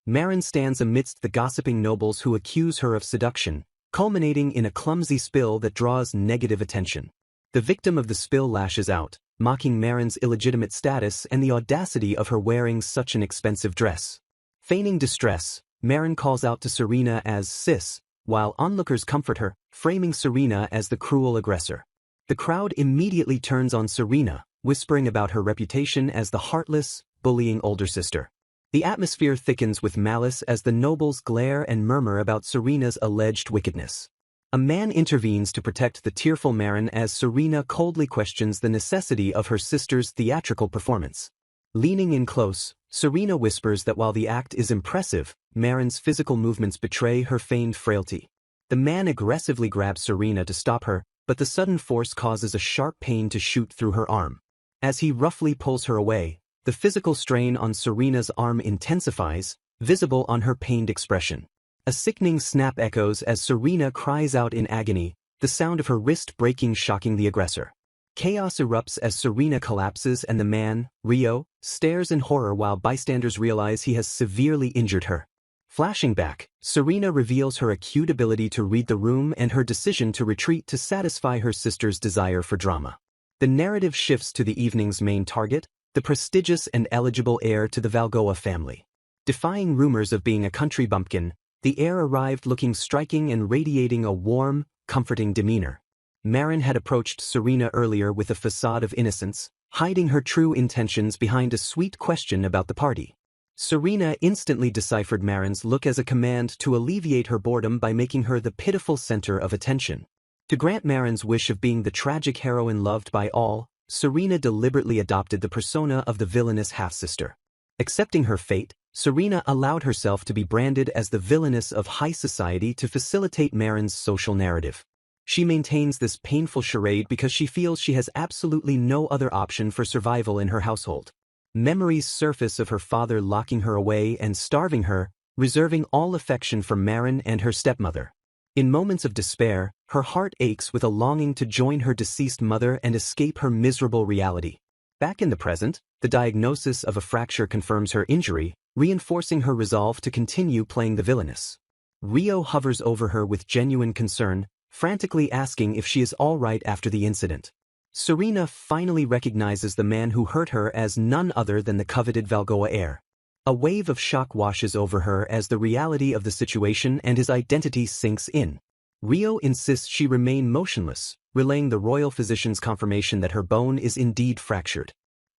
Marin stands amidst the gossiping nobles who accuse her of seduction, culminating in a clumsy spill that draws negative attention. The victim of the spill lashes out, mocking Marin's illegitimate status and the audacity of her wearing such an expensive dress. Feigning distress, Marin calls out to Serena as sis, while onlookers comfort her, framing Serena as the cruel aggressor. The crowd immediately turns on Serena, whispering about her reputation as the heartless, bullying older sister. The atmosphere thickens with malice as the nobles glare and murmur about Serena's alleged wickedness. A man intervenes to protect the tearful Marin as Serena coldly questions the necessity of her sister's theatrical performance. Leaning in close, Serena whispers that while the act is impressive, Marin's physical movements betray her feigned frailty. The man aggressively grabs Serena to stop her, but the sudden force causes a sharp pain to shoot through her arm. As he roughly pulls her away, the physical strain on Serena's arm intensifies, visible on her pained expression. A sickening snap echoes as Serena cries out in agony, the sound of her wrist breaking shocking the aggressor. Chaos erupts as Serena collapses and the man, Rio, stares in horror while bystanders realize he has severely injured her. Flashing back, Serena reveals her acute ability to read the room and her decision to retreat to satisfy her sister's desire for drama. The narrative shifts to the evening's main target, the prestigious and eligible heir to the Valgoa family. Defying rumors of being a country bumpkin, the heir arrived looking striking and radiating a warm, comforting demeanor. Marin had approached Serena earlier with a facade of innocence, hiding her true intentions behind a sweet question about the party. Serena instantly deciphered Marin's look as a command to alleviate her boredom by making her the pitiful center of attention. To grant Marin's wish of being the tragic heroine loved by all, Serena deliberately adopted the persona of the villainous half-sister. Accepting her fate, Serena allowed herself to be branded as the villainess of high society to facilitate Marin's social narrative. She maintains this painful charade because she feels she has absolutely no other option for survival in her household. Memories surface of her father locking her away and starving her, reserving all affection for Marin and her stepmother. In moments of despair, her heart aches with a longing to join her deceased mother and escape her miserable reality. Back in the present, the diagnosis of a fracture confirms her injury, reinforcing her resolve to continue playing the villainess. Rio hovers over her with genuine concern, frantically asking if she is all right after the incident. Serena finally recognizes the man who hurt her as none other than the coveted Valgoa heir. A wave of shock washes over her as the reality of the situation and his identity sinks in. Rio insists she remain motionless, relaying the royal physician's confirmation that her bone is indeed fractured.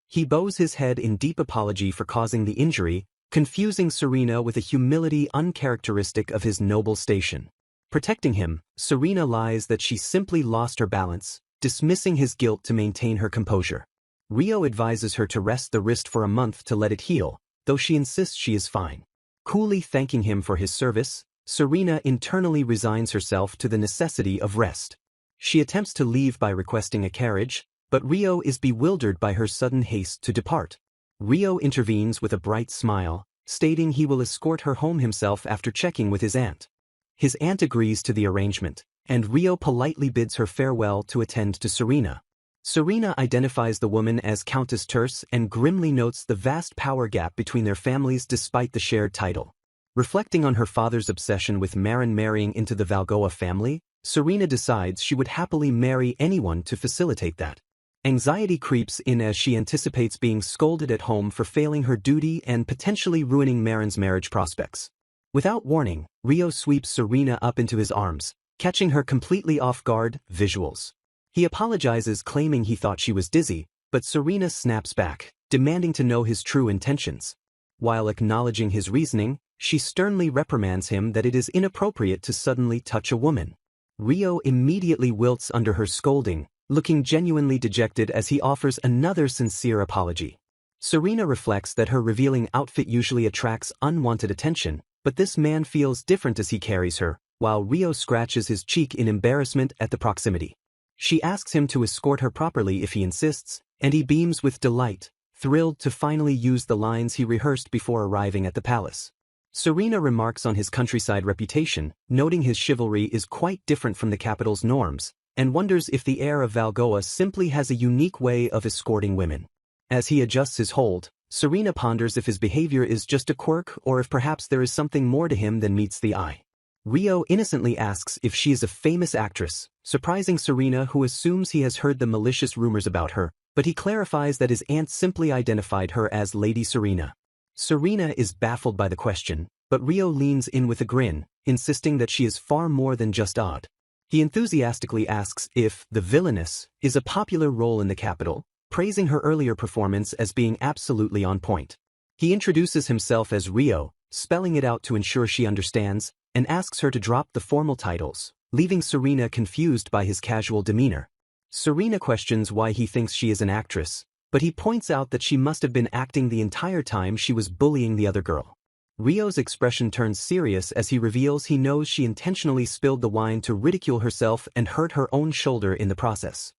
He bows his head in deep apology for causing the injury, confusing Serena with a humility uncharacteristic of his noble station. Protecting him, Serena lies that she simply lost her balance, dismissing his guilt to maintain her composure. Rio advises her to rest the wrist for a month to let it heal, though she insists she is fine. Coolly thanking him for his service, Serena internally resigns herself to the necessity of rest. She attempts to leave by requesting a carriage, but Rio is bewildered by her sudden haste to depart. Rio intervenes with a bright smile, stating he will escort her home himself after checking with his aunt. His aunt agrees to the arrangement, and Rio politely bids her farewell to attend to Serena. Serena identifies the woman as Countess Terce and grimly notes the vast power gap between their families despite the shared title. Reflecting on her father's obsession with Marin marrying into the Valgoa family, Serena decides she would happily marry anyone to facilitate that. Anxiety creeps in as she anticipates being scolded at home for failing her duty and potentially ruining Marin's marriage prospects. Without warning, Rio sweeps Serena up into his arms, catching her completely off guard. Visuals. He apologizes, claiming he thought she was dizzy, but Serena snaps back, demanding to know his true intentions. While acknowledging his reasoning, she sternly reprimands him that it is inappropriate to suddenly touch a woman. Rio immediately wilts under her scolding, looking genuinely dejected as he offers another sincere apology. Serena reflects that her revealing outfit usually attracts unwanted attention, but this man feels different as he carries her, while Rio scratches his cheek in embarrassment at the proximity. She asks him to escort her properly if he insists, and he beams with delight, thrilled to finally use the lines he rehearsed before arriving at the palace. Serena remarks on his countryside reputation, noting his chivalry is quite different from the capital's norms, and wonders if the heir of Valgoa simply has a unique way of escorting women. As he adjusts his hold, Serena ponders if his behavior is just a quirk or if perhaps there is something more to him than meets the eye. Rio innocently asks if she is a famous actress, surprising Serena, who assumes he has heard the malicious rumors about her, but he clarifies that his aunt simply identified her as Lady Serena. Serena is baffled by the question, but Rio leans in with a grin, insisting that she is far more than just odd. He enthusiastically asks if the Villainous is a popular role in the capital, praising her earlier performance as being absolutely on point. He introduces himself as Rio, spelling it out to ensure she understands, and asks her to drop the formal titles, leaving Serena confused by his casual demeanor. Serena questions why he thinks she is an actress, but he points out that she must have been acting the entire time she was bullying the other girl. Rio's expression turns serious as he reveals he knows she intentionally spilled the wine to ridicule herself and hurt her own shoulder in the process.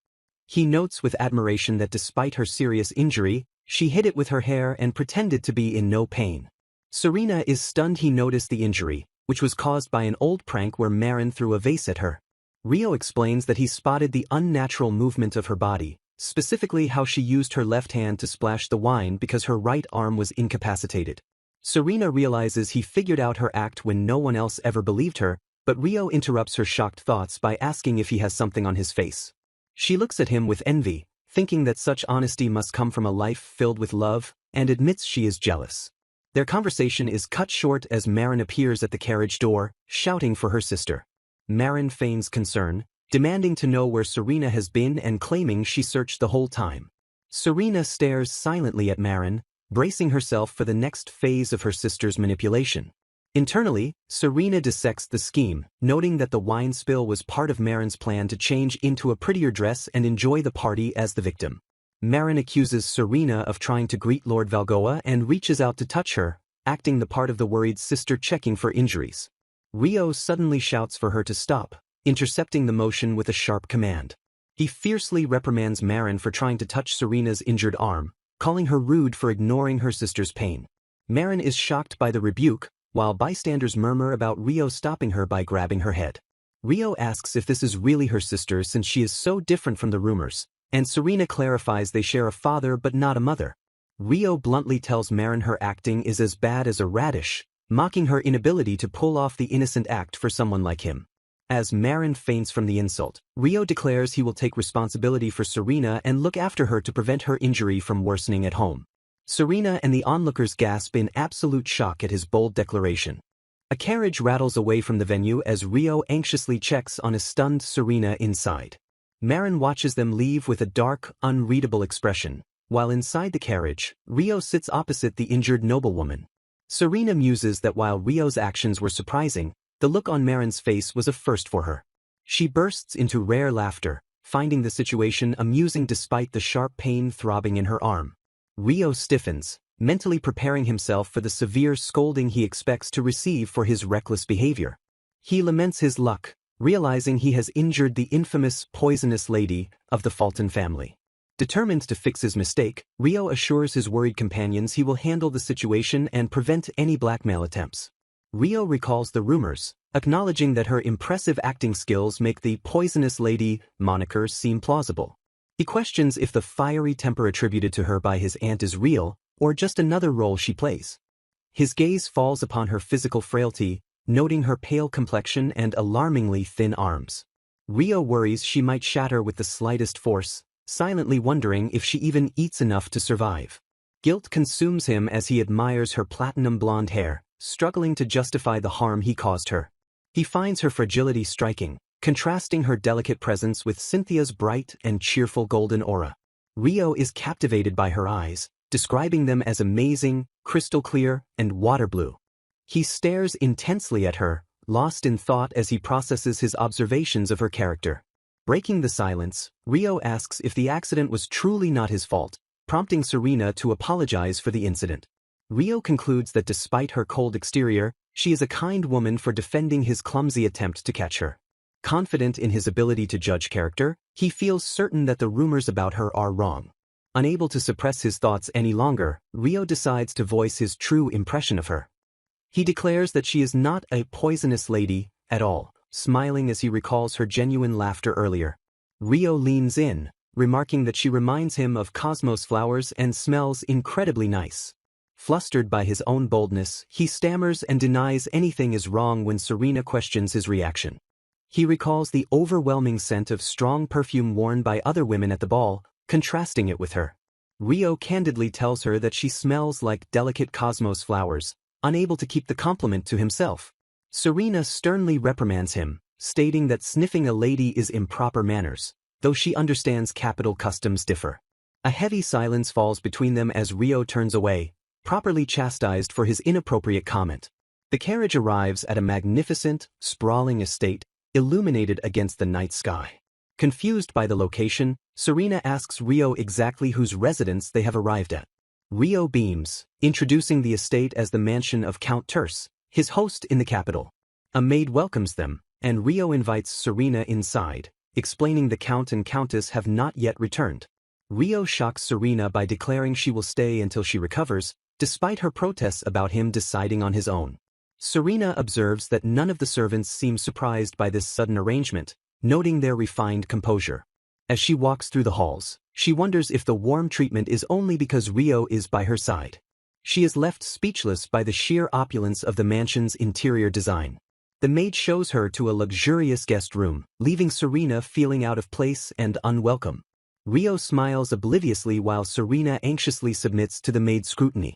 He notes with admiration that despite her serious injury, she hid it with her hair and pretended to be in no pain. Serena is stunned he noticed the injury, which was caused by an old prank where Marin threw a vase at her. Rio explains that he spotted the unnatural movement of her body, specifically how she used her left hand to splash the wine because her right arm was incapacitated. Serena realizes he figured out her act when no one else ever believed her, but Rio interrupts her shocked thoughts by asking if he has something on his face. She looks at him with envy, thinking that such honesty must come from a life filled with love, and admits she is jealous. Their conversation is cut short as Marin appears at the carriage door, shouting for her sister. Marin feigns concern, demanding to know where Serena has been and claiming she searched the whole time. Serena stares silently at Marin, bracing herself for the next phase of her sister's manipulation. Internally, Serena dissects the scheme, noting that the wine spill was part of Marin's plan to change into a prettier dress and enjoy the party as the victim. Marin accuses Serena of trying to greet Lord Valgoa and reaches out to touch her, acting the part of the worried sister checking for injuries. Rio suddenly shouts for her to stop, intercepting the motion with a sharp command. He fiercely reprimands Marin for trying to touch Serena's injured arm, calling her rude for ignoring her sister's pain. Marin is shocked by the rebuke, while bystanders murmur about Rio stopping her by grabbing her head. Rio asks if this is really her sister since she is so different from the rumors, and Serena clarifies they share a father but not a mother. Rio bluntly tells Marin her acting is as bad as a radish, mocking her inability to pull off the innocent act for someone like him. As Marin faints from the insult, Rio declares he will take responsibility for Serena and look after her to prevent her injury from worsening at home. Serena and the onlookers gasp in absolute shock at his bold declaration. A carriage rattles away from the venue as Rio anxiously checks on a stunned Serena inside. Marin watches them leave with a dark, unreadable expression, while inside the carriage, Rio sits opposite the injured noblewoman. Serena muses that while Rio's actions were surprising, the look on Marin's face was a first for her. She bursts into rare laughter, finding the situation amusing despite the sharp pain throbbing in her arm. Rio stiffens, mentally preparing himself for the severe scolding he expects to receive for his reckless behavior. He laments his luck, realizing he has injured the infamous poisonous lady of the Fulton family. Determined to fix his mistake, Rio assures his worried companions he will handle the situation and prevent any blackmail attempts. Rio recalls the rumors, acknowledging that her impressive acting skills make the poisonous lady moniker seem plausible. He questions if the fiery temper attributed to her by his aunt is real, or just another role she plays. His gaze falls upon her physical frailty, noting her pale complexion and alarmingly thin arms. Rio worries she might shatter with the slightest force, silently wondering if she even eats enough to survive. Guilt consumes him as he admires her platinum blonde hair, struggling to justify the harm he caused her. He finds her fragility striking, contrasting her delicate presence with Cynthia's bright and cheerful golden aura. Rio is captivated by her eyes, describing them as amazing, crystal clear, and water blue. He stares intensely at her, lost in thought as he processes his observations of her character. Breaking the silence, Rio asks if the accident was truly not his fault, prompting Serena to apologize for the incident. Rio concludes that despite her cold exterior, she is a kind woman for defending his clumsy attempt to catch her. Confident in his ability to judge character, he feels certain that the rumors about her are wrong. Unable to suppress his thoughts any longer, Rio decides to voice his true impression of her. He declares that she is not a poisonous lady at all, smiling as he recalls her genuine laughter earlier. Rio leans in, remarking that she reminds him of cosmos flowers and smells incredibly nice. Flustered by his own boldness, he stammers and denies anything is wrong when Serena questions his reaction. He recalls the overwhelming scent of strong perfume worn by other women at the ball, contrasting it with her. Rio candidly tells her that she smells like delicate cosmos flowers, unable to keep the compliment to himself. Serena sternly reprimands him, stating that sniffing a lady is improper manners, though she understands capital customs differ. A heavy silence falls between them as Rio turns away, properly chastised for his inappropriate comment. The carriage arrives at a magnificent, sprawling estate, illuminated against the night sky. Confused by the location, Serena asks Rio exactly whose residence they have arrived at. Rio beams, introducing the estate as the mansion of Count Terce, his host in the capital. A maid welcomes them, and Rio invites Serena inside, explaining the Count and Countess have not yet returned. Rio shocks Serena by declaring she will stay until she recovers, despite her protests about him deciding on his own. Serena observes that none of the servants seem surprised by this sudden arrangement, noting their refined composure. As she walks through the halls, she wonders if the warm treatment is only because Rio is by her side. She is left speechless by the sheer opulence of the mansion's interior design. The maid shows her to a luxurious guest room, leaving Serena feeling out of place and unwelcome. Rio smiles obliviously while Serena anxiously submits to the maid's scrutiny.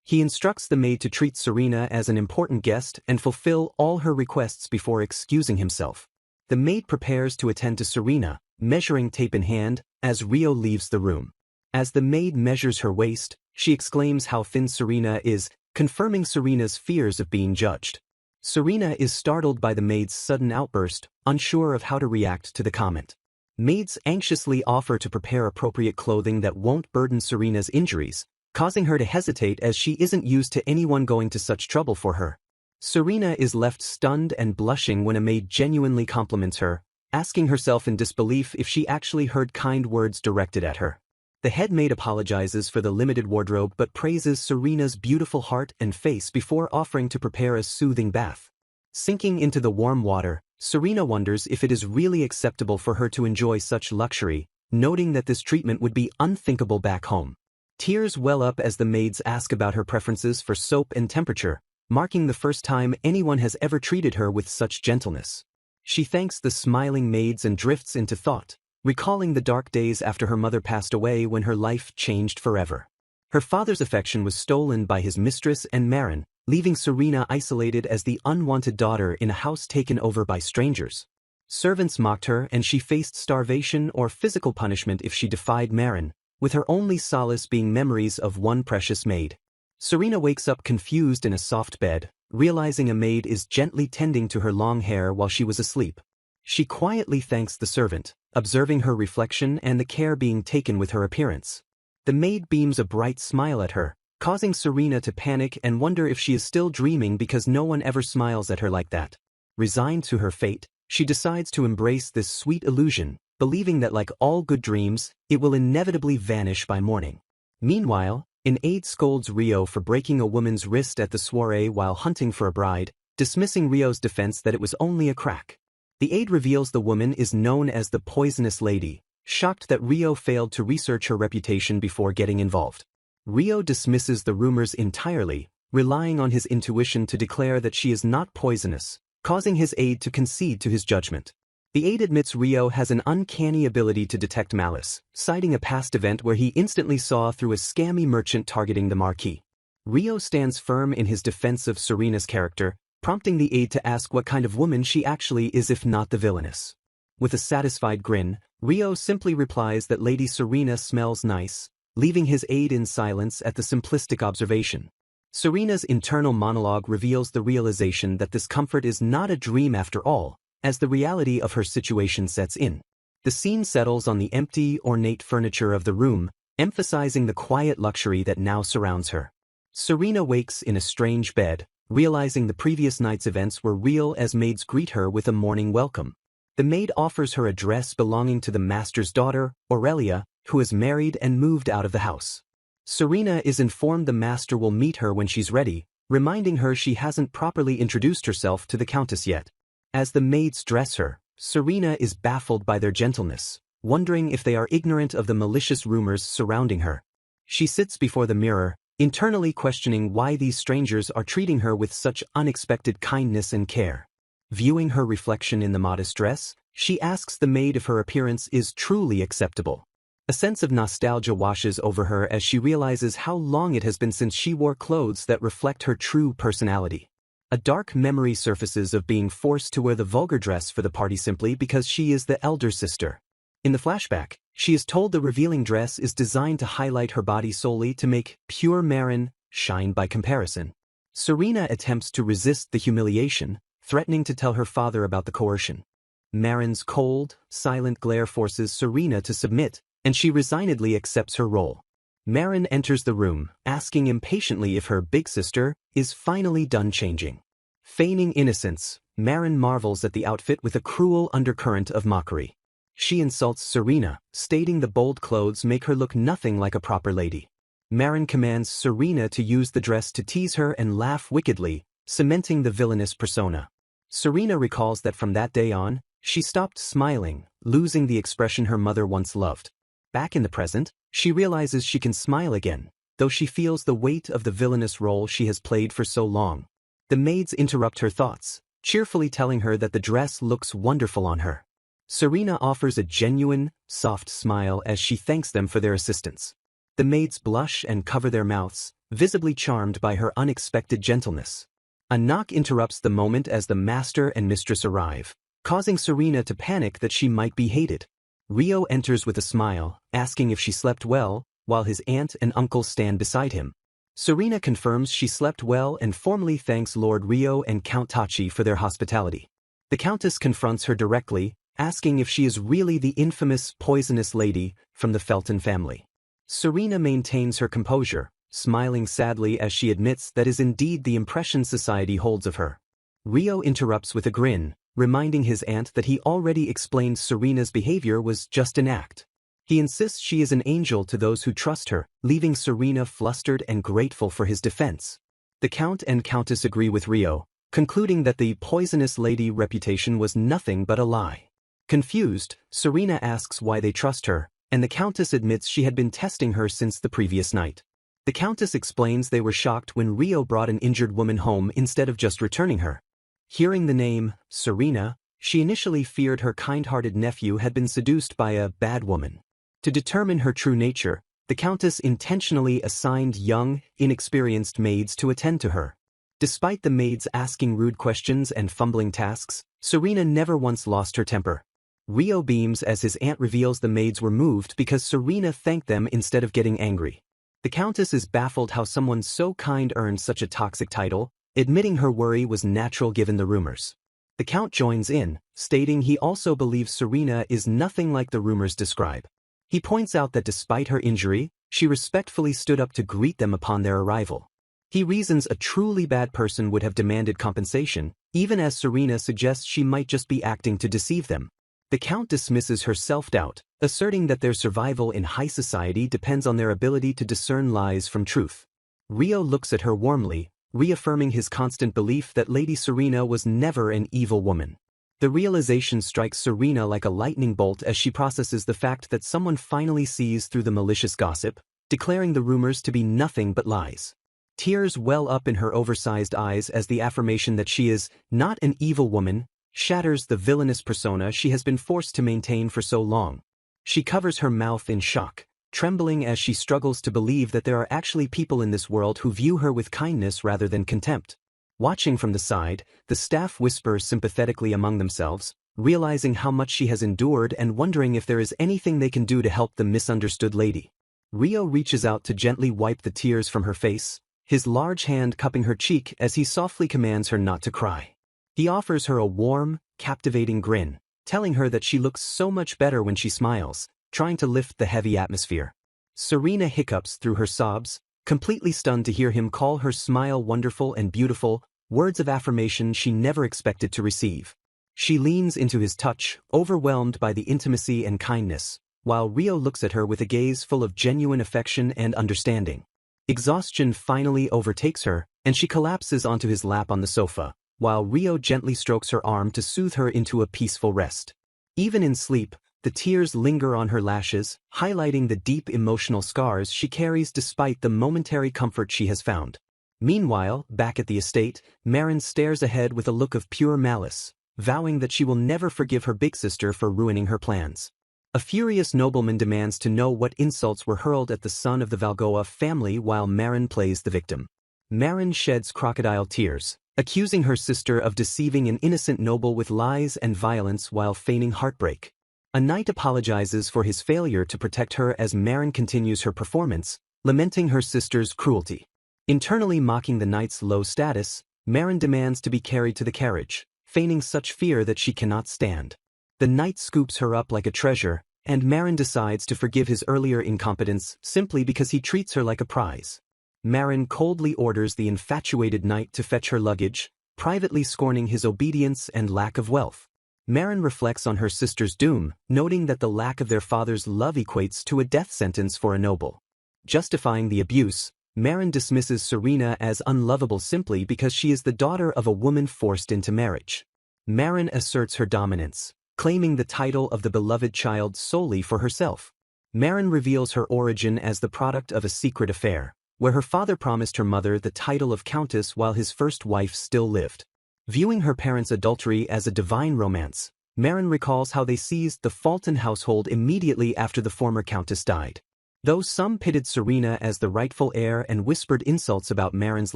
He instructs the maid to treat Serena as an important guest and fulfill all her requests before excusing himself. The maid prepares to attend to Serena, measuring tape in hand, as Rio leaves the room. As the maid measures her waist, she exclaims how thin Serena is, confirming Serena's fears of being judged. Serena is startled by the maid's sudden outburst, unsure of how to react to the comment. Maids anxiously offer to prepare appropriate clothing that won't burden Serena's injuries, causing her to hesitate as she isn't used to anyone going to such trouble for her. Serena is left stunned and blushing when a maid genuinely compliments her, asking herself in disbelief if she actually heard kind words directed at her. The head maid apologizes for the limited wardrobe but praises Serena's beautiful heart and face before offering to prepare a soothing bath. Sinking into the warm water, Serena wonders if it is really acceptable for her to enjoy such luxury, noting that this treatment would be unthinkable back home. Tears well up as the maids ask about her preferences for soap and temperature, marking the first time anyone has ever treated her with such gentleness. She thanks the smiling maids and drifts into thought, recalling the dark days after her mother passed away when her life changed forever. Her father's affection was stolen by his mistress and Marin, leaving Serena isolated as the unwanted daughter in a house taken over by strangers. Servants mocked her and she faced starvation or physical punishment if she defied Marin, with her only solace being memories of one precious maid. Serena wakes up confused in a soft bed, realizing a maid is gently tending to her long hair while she was asleep. She quietly thanks the servant, observing her reflection and the care being taken with her appearance. The maid beams a bright smile at her, causing Serena to panic and wonder if she is still dreaming because no one ever smiles at her like that. Resigned to her fate, she decides to embrace this sweet illusion, believing that like all good dreams, it will inevitably vanish by morning. Meanwhile, an aide scolds Rio for breaking a woman's wrist at the soiree while hunting for a bride, dismissing Rio's defense that it was only a crack. The aide reveals the woman is known as the Poisonous Lady, shocked that Rio failed to research her reputation before getting involved. Rio dismisses the rumors entirely, relying on his intuition to declare that she is not poisonous, causing his aide to concede to his judgment. The aide admits Rio has an uncanny ability to detect malice, citing a past event where he instantly saw through a scammy merchant targeting the Marquis. Rio stands firm in his defense of Serena's character, prompting the aide to ask what kind of woman she actually is if not the Villainous. With a satisfied grin, Rio simply replies that Lady Serena smells nice, leaving his aide in silence at the simplistic observation. Serena's internal monologue reveals the realization that this comfort is not a dream after all, as the reality of her situation sets in. The scene settles on the empty, ornate furniture of the room, emphasizing the quiet luxury that now surrounds her. Serena wakes in a strange bed, realizing the previous night's events were real as maids greet her with a morning welcome. The maid offers her a dress belonging to the master's daughter, Aurelia, who is married and moved out of the house. Serena is informed the master will meet her when she's ready, reminding her she hasn't properly introduced herself to the countess yet. As the maids dress her, Serena is baffled by their gentleness, wondering if they are ignorant of the malicious rumors surrounding her. She sits before the mirror, internally questioning why these strangers are treating her with such unexpected kindness and care. Viewing her reflection in the modest dress, she asks the maid if her appearance is truly acceptable. A sense of nostalgia washes over her as she realizes how long it has been since she wore clothes that reflect her true personality. A dark memory surfaces of being forced to wear the vulgar dress for the party simply because she is the elder sister. In the flashback, she is told the revealing dress is designed to highlight her body solely to make pure Marin shine by comparison. Serena attempts to resist the humiliation, threatening to tell her father about the coercion. Marin's cold, silent glare forces Serena to submit, and she resignedly accepts her role. Marin enters the room, asking impatiently if her big sister is finally done changing. Feigning innocence, Marin marvels at the outfit with a cruel undercurrent of mockery. She insults Serena, stating the bold clothes make her look nothing like a proper lady. Marin commands Serena to use the dress to tease her and laugh wickedly, cementing the villainous persona. Serena recalls that from that day on, she stopped smiling, losing the expression her mother once loved. Back in the present, she realizes she can smile again, though she feels the weight of the villainous role she has played for so long. The maids interrupt her thoughts, cheerfully telling her that the dress looks wonderful on her. Serena offers a genuine, soft smile as she thanks them for their assistance. The maids blush and cover their mouths, visibly charmed by her unexpected gentleness. A knock interrupts the moment as the master and mistress arrive, causing Serena to panic that she might be hated. Rio enters with a smile, asking if she slept well, while his aunt and uncle stand beside him. Serena confirms she slept well and formally thanks Lord Rio and Count Tachi for their hospitality. The Countess confronts her directly, asking if she is really the infamous poisonous lady from the Felton family. Serena maintains her composure, smiling sadly as she admits that is indeed the impression society holds of her. Rio interrupts with a grin, reminding his aunt that he already explained Serena's behavior was just an act. He insists she is an angel to those who trust her, leaving Serena flustered and grateful for his defense. The Count and Countess agree with Rio, concluding that the poisonous lady reputation was nothing but a lie. Confused, Serena asks why they trust her, and the Countess admits she had been testing her since the previous night. The Countess explains they were shocked when Rio brought an injured woman home instead of just returning her. Hearing the name, Serena, she initially feared her kind-hearted nephew had been seduced by a bad woman. To determine her true nature, the Countess intentionally assigned young, inexperienced maids to attend to her. Despite the maids asking rude questions and fumbling tasks, Serena never once lost her temper. Rio beams as his aunt reveals the maids were moved because Serena thanked them instead of getting angry. The Countess is baffled how someone so kind earned such a toxic title, admitting her worry was natural given the rumors. The Count joins in, stating he also believes Serena is nothing like the rumors describe. He points out that despite her injury, she respectfully stood up to greet them upon their arrival. He reasons a truly bad person would have demanded compensation, even as Serena suggests she might just be acting to deceive them. The Count dismisses her self-doubt, asserting that their survival in high society depends on their ability to discern lies from truth. Rio looks at her warmly, reaffirming his constant belief that Lady Serena was never an evil woman. The realization strikes Serena like a lightning bolt as she processes the fact that someone finally sees through the malicious gossip, declaring the rumors to be nothing but lies. Tears well up in her oversized eyes as the affirmation that she is not an evil woman shatters the villainous persona she has been forced to maintain for so long. She covers her mouth in shock, trembling as she struggles to believe that there are actually people in this world who view her with kindness rather than contempt. Watching from the side, the staff whisper sympathetically among themselves, realizing how much she has endured and wondering if there is anything they can do to help the misunderstood lady. Rio reaches out to gently wipe the tears from her face, his large hand cupping her cheek as he softly commands her not to cry. He offers her a warm, captivating grin, telling her that she looks so much better when she smiles, trying to lift the heavy atmosphere. Serena hiccups through her sobs, completely stunned to hear him call her smile wonderful and beautiful, words of affirmation she never expected to receive. She leans into his touch, overwhelmed by the intimacy and kindness, while Rio looks at her with a gaze full of genuine affection and understanding. Exhaustion finally overtakes her, and she collapses onto his lap on the sofa, while Rio gently strokes her arm to soothe her into a peaceful rest. Even in sleep, the tears linger on her lashes, highlighting the deep emotional scars she carries despite the momentary comfort she has found. Meanwhile, back at the estate, Maren stares ahead with a look of pure malice, vowing that she will never forgive her big sister for ruining her plans. A furious nobleman demands to know what insults were hurled at the son of the Valgoa family while Maren plays the victim. Maren sheds crocodile tears, accusing her sister of deceiving an innocent noble with lies and violence while feigning heartbreak. A knight apologizes for his failure to protect her as Maren continues her performance, lamenting her sister's cruelty. Internally mocking the knight's low status, Maren demands to be carried to the carriage, feigning such fear that she cannot stand. The knight scoops her up like a treasure, and Maren decides to forgive his earlier incompetence simply because he treats her like a prize. Maren coldly orders the infatuated knight to fetch her luggage, privately scorning his obedience and lack of wealth. Maren reflects on her sister's doom, noting that the lack of their father's love equates to a death sentence for a noble. Justifying the abuse, Maren dismisses Serena as unlovable simply because she is the daughter of a woman forced into marriage. Maren asserts her dominance, claiming the title of the beloved child solely for herself. Maren reveals her origin as the product of a secret affair, where her father promised her mother the title of countess while his first wife still lived. Viewing her parents' adultery as a divine romance, Maren recalls how they seized the Fulton household immediately after the former countess died. Though some pitted Serena as the rightful heir and whispered insults about Maren's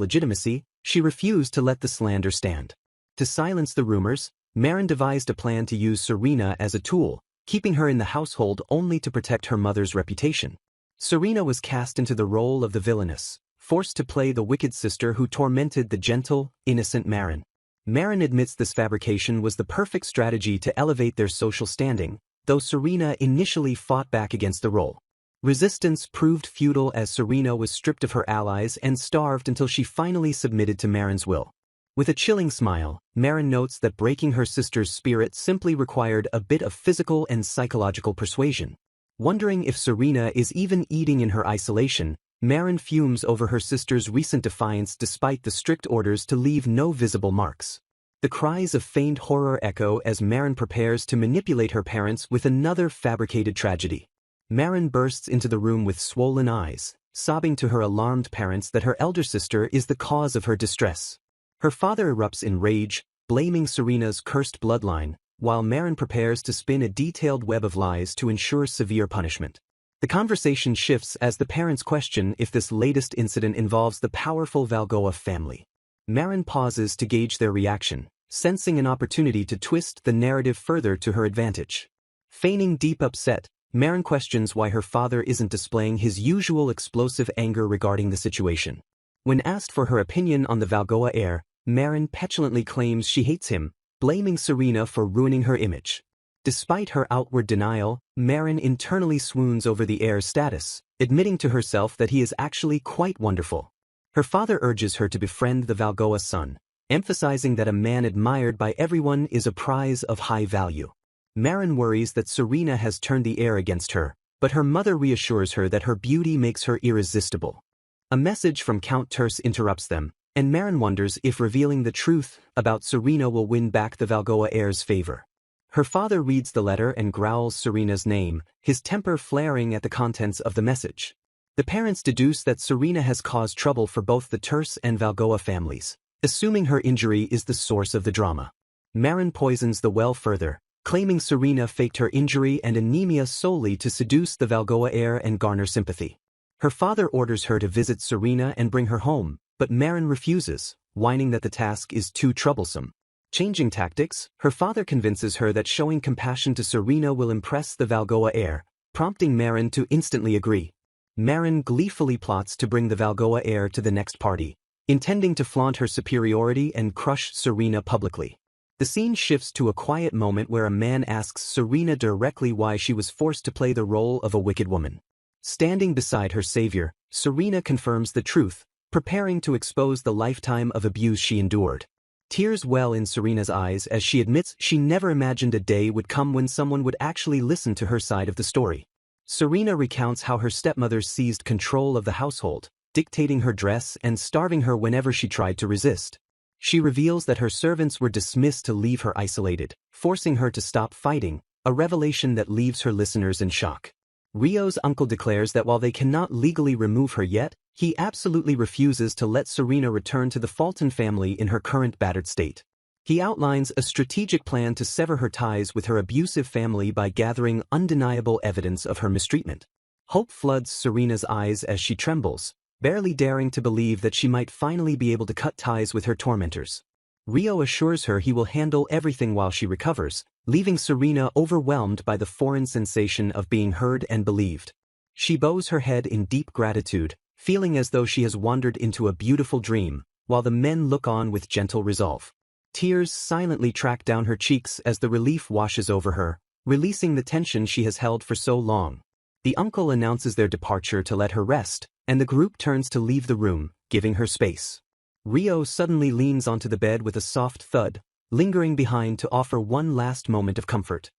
legitimacy, she refused to let the slander stand. To silence the rumors, Maren devised a plan to use Serena as a tool, keeping her in the household only to protect her mother's reputation. Serena was cast into the role of the Villainous, forced to play the wicked sister who tormented the gentle, innocent Maren. Maren admits this fabrication was the perfect strategy to elevate their social standing, though Serena initially fought back against the role. Resistance proved futile as Serena was stripped of her allies and starved until she finally submitted to Maren's will. With a chilling smile, Maren notes that breaking her sister's spirit simply required a bit of physical and psychological persuasion. Wondering if Serena is even eating in her isolation, Maren fumes over her sister's recent defiance despite the strict orders to leave no visible marks. The cries of feigned horror echo as Maren prepares to manipulate her parents with another fabricated tragedy. Maren bursts into the room with swollen eyes, sobbing to her alarmed parents that her elder sister is the cause of her distress. Her father erupts in rage, blaming Serena's cursed bloodline, while Maren prepares to spin a detailed web of lies to ensure severe punishment. The conversation shifts as the parents question if this latest incident involves the powerful Valgoa family. Maren pauses to gauge their reaction, sensing an opportunity to twist the narrative further to her advantage. Feigning deep upset, Maren questions why her father isn't displaying his usual explosive anger regarding the situation. When asked for her opinion on the Valgoa heir, Maren petulantly claims she hates him, blaming Serena for ruining her image. Despite her outward denial, Maren internally swoons over the heir's status, admitting to herself that he is actually quite wonderful. Her father urges her to befriend the Valgoa son, emphasizing that a man admired by everyone is a prize of high value. Maren worries that Serena has turned the heir against her, but her mother reassures her that her beauty makes her irresistible. A message from Count Terce interrupts them, and Maren wonders if revealing the truth about Serena will win back the Valgoa heir's favor. Her father reads the letter and growls Serena's name, his temper flaring at the contents of the message. The parents deduce that Serena has caused trouble for both the Terce and Valgoa families, assuming her injury is the source of the drama. Maren poisons the well further, claiming Serena faked her injury and anemia solely to seduce the Valgoa heir and garner sympathy. Her father orders her to visit Serena and bring her home, but Maren refuses, whining that the task is too troublesome. Changing tactics, her father convinces her that showing compassion to Serena will impress the Valgoa heir, prompting Maren to instantly agree. Maren gleefully plots to bring the Valgoa heir to the next party, intending to flaunt her superiority and crush Serena publicly. The scene shifts to a quiet moment where a man asks Serena directly why she was forced to play the role of a wicked woman. Standing beside her savior, Serena confirms the truth, preparing to expose the lifetime of abuse she endured. Tears well in Serena's eyes as she admits she never imagined a day would come when someone would actually listen to her side of the story. Serena recounts how her stepmother seized control of the household, dictating her dress and starving her whenever she tried to resist. She reveals that her servants were dismissed to leave her isolated, forcing her to stop fighting, a revelation that leaves her listeners in shock. Rio's uncle declares that while they cannot legally remove her yet, he absolutely refuses to let Serena return to the Fulton family in her current battered state. He outlines a strategic plan to sever her ties with her abusive family by gathering undeniable evidence of her mistreatment. Hope floods Serena's eyes as she trembles, barely daring to believe that she might finally be able to cut ties with her tormentors. Rio assures her he will handle everything while she recovers, leaving Serena overwhelmed by the foreign sensation of being heard and believed. She bows her head in deep gratitude, feeling as though she has wandered into a beautiful dream, while the men look on with gentle resolve. Tears silently track down her cheeks as the relief washes over her, releasing the tension she has held for so long. The uncle announces their departure to let her rest, and the group turns to leave the room, giving her space. Rio suddenly leans onto the bed with a soft thud, lingering behind to offer one last moment of comfort.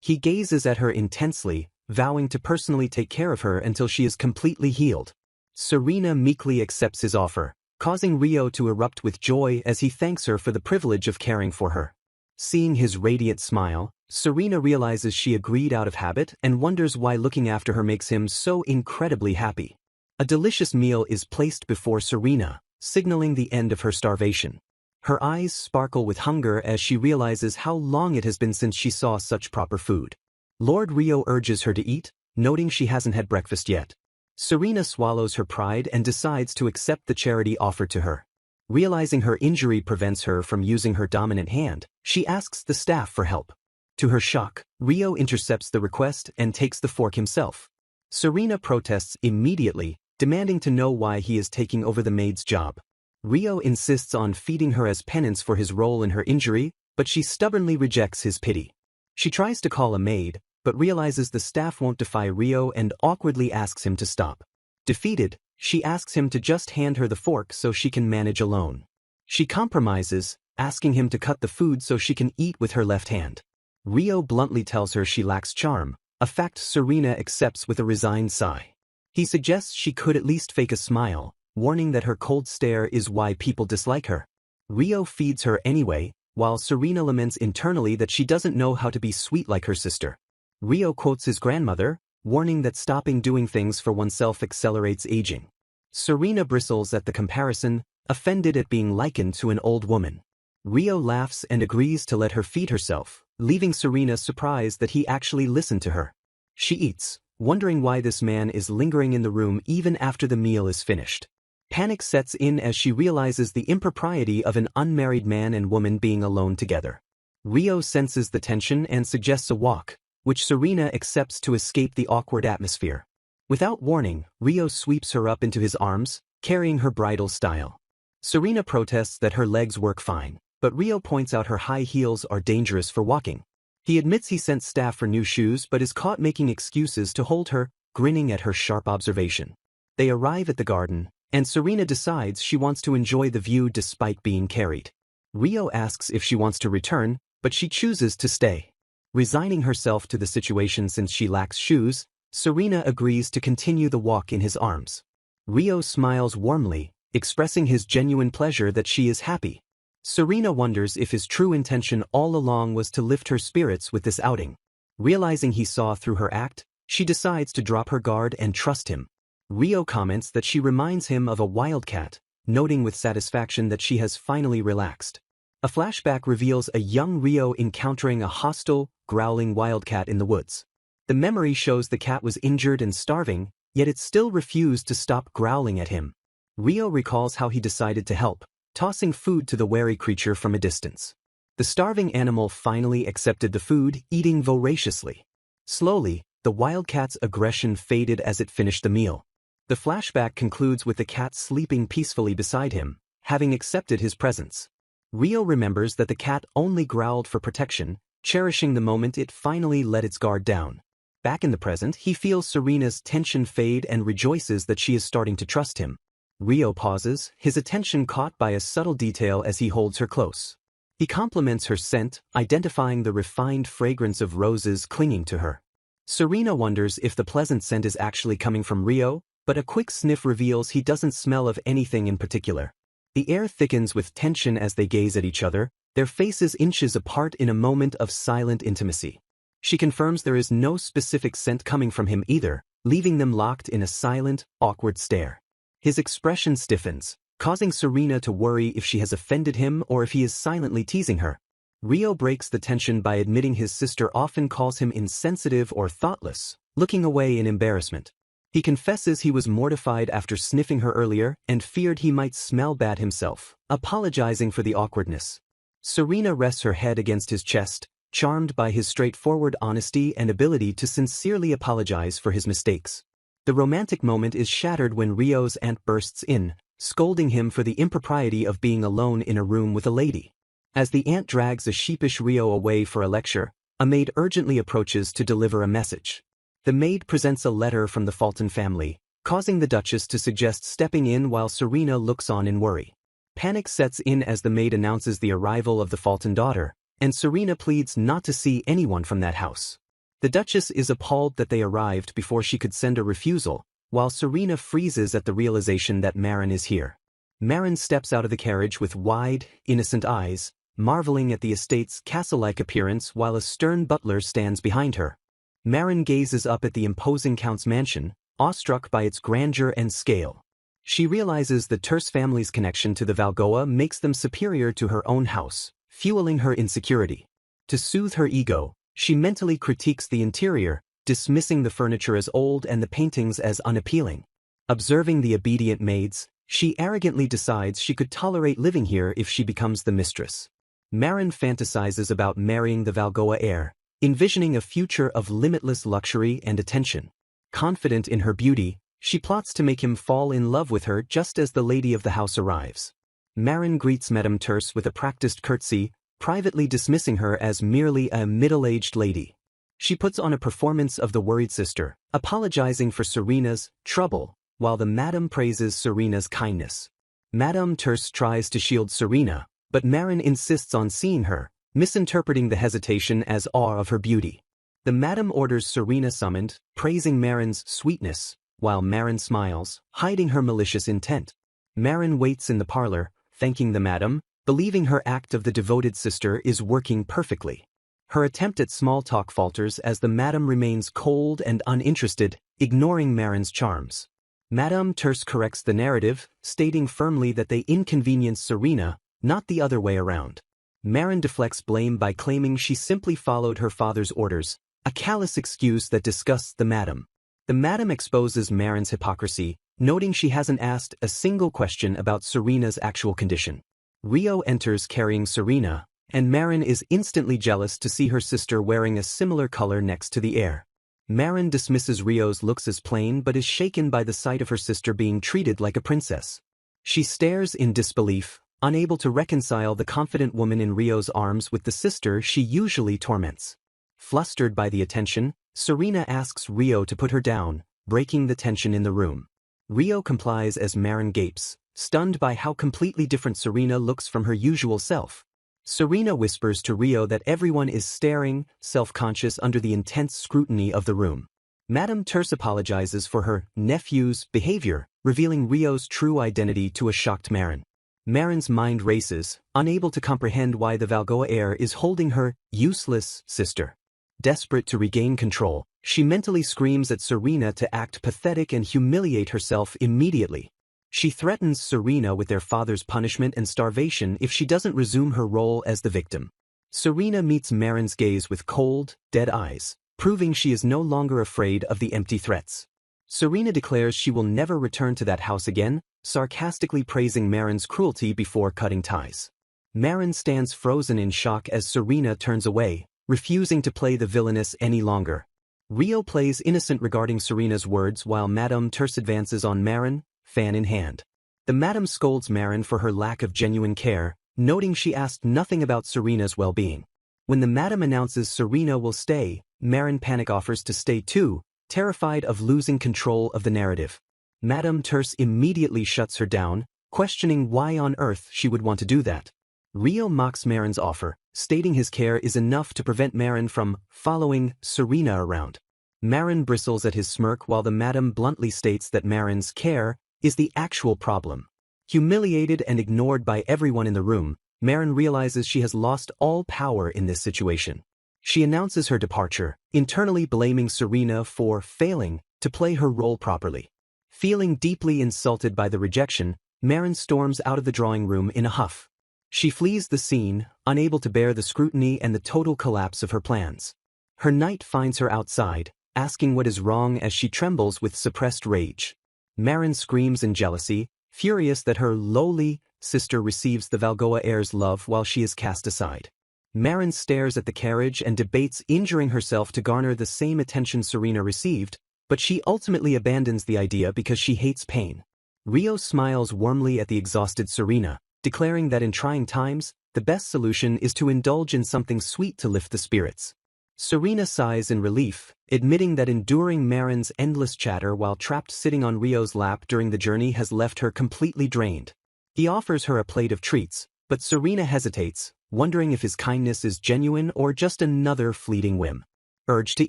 He gazes at her intensely, vowing to personally take care of her until she is completely healed. Serena meekly accepts his offer, causing Rio to erupt with joy as he thanks her for the privilege of caring for her. Seeing his radiant smile, Serena realizes she agreed out of habit and wonders why looking after her makes him so incredibly happy. A delicious meal is placed before Serena, signaling the end of her starvation. Her eyes sparkle with hunger as she realizes how long it has been since she saw such proper food. Lord Rio urges her to eat, noting she hasn't had breakfast yet. Serena swallows her pride and decides to accept the charity offered to her. Realizing her injury prevents her from using her dominant hand, she asks the staff for help. To her shock, Rio intercepts the request and takes the fork himself. Serena protests immediately, demanding to know why he is taking over the maid's job. Rio insists on feeding her as penance for his role in her injury, but she stubbornly rejects his pity. She tries to call a maid, but realizes the staff won't defy Rio and awkwardly asks him to stop. Defeated, she asks him to just hand her the fork so she can manage alone. She compromises, asking him to cut the food so she can eat with her left hand. Rio bluntly tells her she lacks charm, a fact Serena accepts with a resigned sigh. He suggests she could at least fake a smile, warning that her cold stare is why people dislike her. Rio feeds her anyway, while Serena laments internally that she doesn't know how to be sweet like her sister. Rio quotes his grandmother, warning that stopping doing things for oneself accelerates aging. Serena bristles at the comparison, offended at being likened to an old woman. Rio laughs and agrees to let her feed herself, leaving Serena surprised that he actually listened to her. She eats, wondering why this man is lingering in the room even after the meal is finished. Panic sets in as she realizes the impropriety of an unmarried man and woman being alone together. Rio senses the tension and suggests a walk, which Serena accepts to escape the awkward atmosphere. Without warning, Rio sweeps her up into his arms, carrying her bridal style. Serena protests that her legs work fine, but Rio points out her high heels are dangerous for walking. He admits he sent staff for new shoes but is caught making excuses to hold her, grinning at her sharp observation. They arrive at the garden, and Serena decides she wants to enjoy the view despite being carried. Rio asks if she wants to return, but she chooses to stay. Resigning herself to the situation since she lacks shoes, Serena agrees to continue the walk in his arms. Rio smiles warmly, expressing his genuine pleasure that she is happy. Serena wonders if his true intention all along was to lift her spirits with this outing. Realizing he saw through her act, she decides to drop her guard and trust him. Rio comments that she reminds him of a wildcat, noting with satisfaction that she has finally relaxed. A flashback reveals a young Rio encountering a hostile, growling wildcat in the woods. The memory shows the cat was injured and starving, yet it still refused to stop growling at him. Rio recalls how he decided to help, tossing food to the wary creature from a distance. The starving animal finally accepted the food, eating voraciously. Slowly, the wildcat's aggression faded as it finished the meal. The flashback concludes with the cat sleeping peacefully beside him, having accepted his presence. Rio remembers that the cat only growled for protection, cherishing the moment it finally let its guard down. Back in the present, he feels Serena's tension fade and rejoices that she is starting to trust him. Rio pauses, his attention caught by a subtle detail as he holds her close. He compliments her scent, identifying the refined fragrance of roses clinging to her. Serena wonders if the pleasant scent is actually coming from Rio, but a quick sniff reveals he doesn't smell of anything in particular. The air thickens with tension as they gaze at each other, their faces inches apart in a moment of silent intimacy. She confirms there is no specific scent coming from him either, leaving them locked in a silent, awkward stare. His expression stiffens, causing Serena to worry if she has offended him or if he is silently teasing her. Rio breaks the tension by admitting his sister often calls him insensitive or thoughtless, looking away in embarrassment. He confesses he was mortified after sniffing her earlier and feared he might smell bad himself, apologizing for the awkwardness. Serena rests her head against his chest, charmed by his straightforward honesty and ability to sincerely apologize for his mistakes. The romantic moment is shattered when Rio's aunt bursts in, scolding him for the impropriety of being alone in a room with a lady. As the aunt drags a sheepish Rio away for a lecture, a maid urgently approaches to deliver a message. The maid presents a letter from the Fulton family, causing the Duchess to suggest stepping in while Serena looks on in worry. Panic sets in as the maid announces the arrival of the Fulton daughter, and Serena pleads not to see anyone from that house. The Duchess is appalled that they arrived before she could send a refusal, while Serena freezes at the realization that Marin is here. Marin steps out of the carriage with wide, innocent eyes, marveling at the estate's castle-like appearance while a stern butler stands behind her. Marin gazes up at the imposing count's mansion, awestruck by its grandeur and scale. She realizes the Terce family's connection to the Valgoa makes them superior to her own house, fueling her insecurity. To soothe her ego, she mentally critiques the interior, dismissing the furniture as old and the paintings as unappealing. Observing the obedient maids, she arrogantly decides she could tolerate living here if she becomes the mistress. Marin fantasizes about marrying the Valgoa heir, envisioning a future of limitless luxury and attention. Confident in her beauty, she plots to make him fall in love with her just as the lady of the house arrives. Marin greets Madame Terce with a practiced curtsy, privately dismissing her as merely a middle-aged lady. She puts on a performance of the worried sister, apologizing for Serena's trouble, while the Madame praises Serena's kindness. Madame Terce tries to shield Serena, but Marin insists on seeing her, misinterpreting the hesitation as awe of her beauty. The Madame orders Serena summoned, praising Marin's sweetness, while Marin smiles, hiding her malicious intent. Marin waits in the parlor, thanking the Madame, believing her act of the devoted sister is working perfectly. Her attempt at small talk falters as the Madame remains cold and uninterested, ignoring Marin's charms. Madame Terce corrects the narrative, stating firmly that they inconvenience Serena, not the other way around. Marin deflects blame by claiming she simply followed her father's orders, a callous excuse that disgusts the Madame. The Madame exposes Marin's hypocrisy, noting she hasn't asked a single question about Serena's actual condition. Rio enters carrying Serena, and Marin is instantly jealous to see her sister wearing a similar color next to the heir. Marin dismisses Rio's looks as plain but is shaken by the sight of her sister being treated like a princess. She stares in disbelief, unable to reconcile the confident woman in Rio's arms with the sister she usually torments. Flustered by the attention, Serena asks Rio to put her down, breaking the tension in the room. Rio complies as Marin gapes, stunned by how completely different Serena looks from her usual self. Serena whispers to Rio that everyone is staring, self-conscious under the intense scrutiny of the room. Madame Terce apologizes for her nephew's behavior, revealing Rio's true identity to a shocked Marin. Marin's mind races, unable to comprehend why the Valgoa heir is holding her useless sister. Desperate to regain control, she mentally screams at Serena to act pathetic and humiliate herself immediately. She threatens Serena with their father's punishment and starvation if she doesn't resume her role as the victim. Serena meets Marin's gaze with cold, dead eyes, proving she is no longer afraid of the empty threats. Serena declares she will never return to that house again, sarcastically praising Marin's cruelty before cutting ties. Marin stands frozen in shock as Serena turns away, refusing to play the villainess any longer. Rio plays innocent regarding Serena's words while Madame Terce advances on Marin, fan in hand. The Madame scolds Marin for her lack of genuine care, noting she asked nothing about Serena's well-being. When the Madame announces Serena will stay, Marin panic offers to stay too, terrified of losing control of the narrative. Madame Terce immediately shuts her down, questioning why on earth she would want to do that. Rio mocks Marin's offer, stating his care is enough to prevent Marin from following Serena around. Marin bristles at his smirk while the Madame bluntly states that Marin's care is the actual problem. Humiliated and ignored by everyone in the room, Marin realizes she has lost all power in this situation. She announces her departure, internally blaming Serena for failing to play her role properly. Feeling deeply insulted by the rejection, Marin storms out of the drawing room in a huff. She flees the scene, unable to bear the scrutiny and the total collapse of her plans. Her knight finds her outside, asking what is wrong as she trembles with suppressed rage. Marin screams in jealousy, furious that her lowly sister receives the Valgoa heir's love while she is cast aside. Marin stares at the carriage and debates injuring herself to garner the same attention Serena received, but she ultimately abandons the idea because she hates pain. Rio smiles warmly at the exhausted Serena, declaring that in trying times, the best solution is to indulge in something sweet to lift the spirits. Serena sighs in relief, admitting that enduring Marin's endless chatter while trapped sitting on Rio's lap during the journey has left her completely drained. He offers her a plate of treats, but Serena hesitates, wondering if his kindness is genuine or just another fleeting whim. Urged to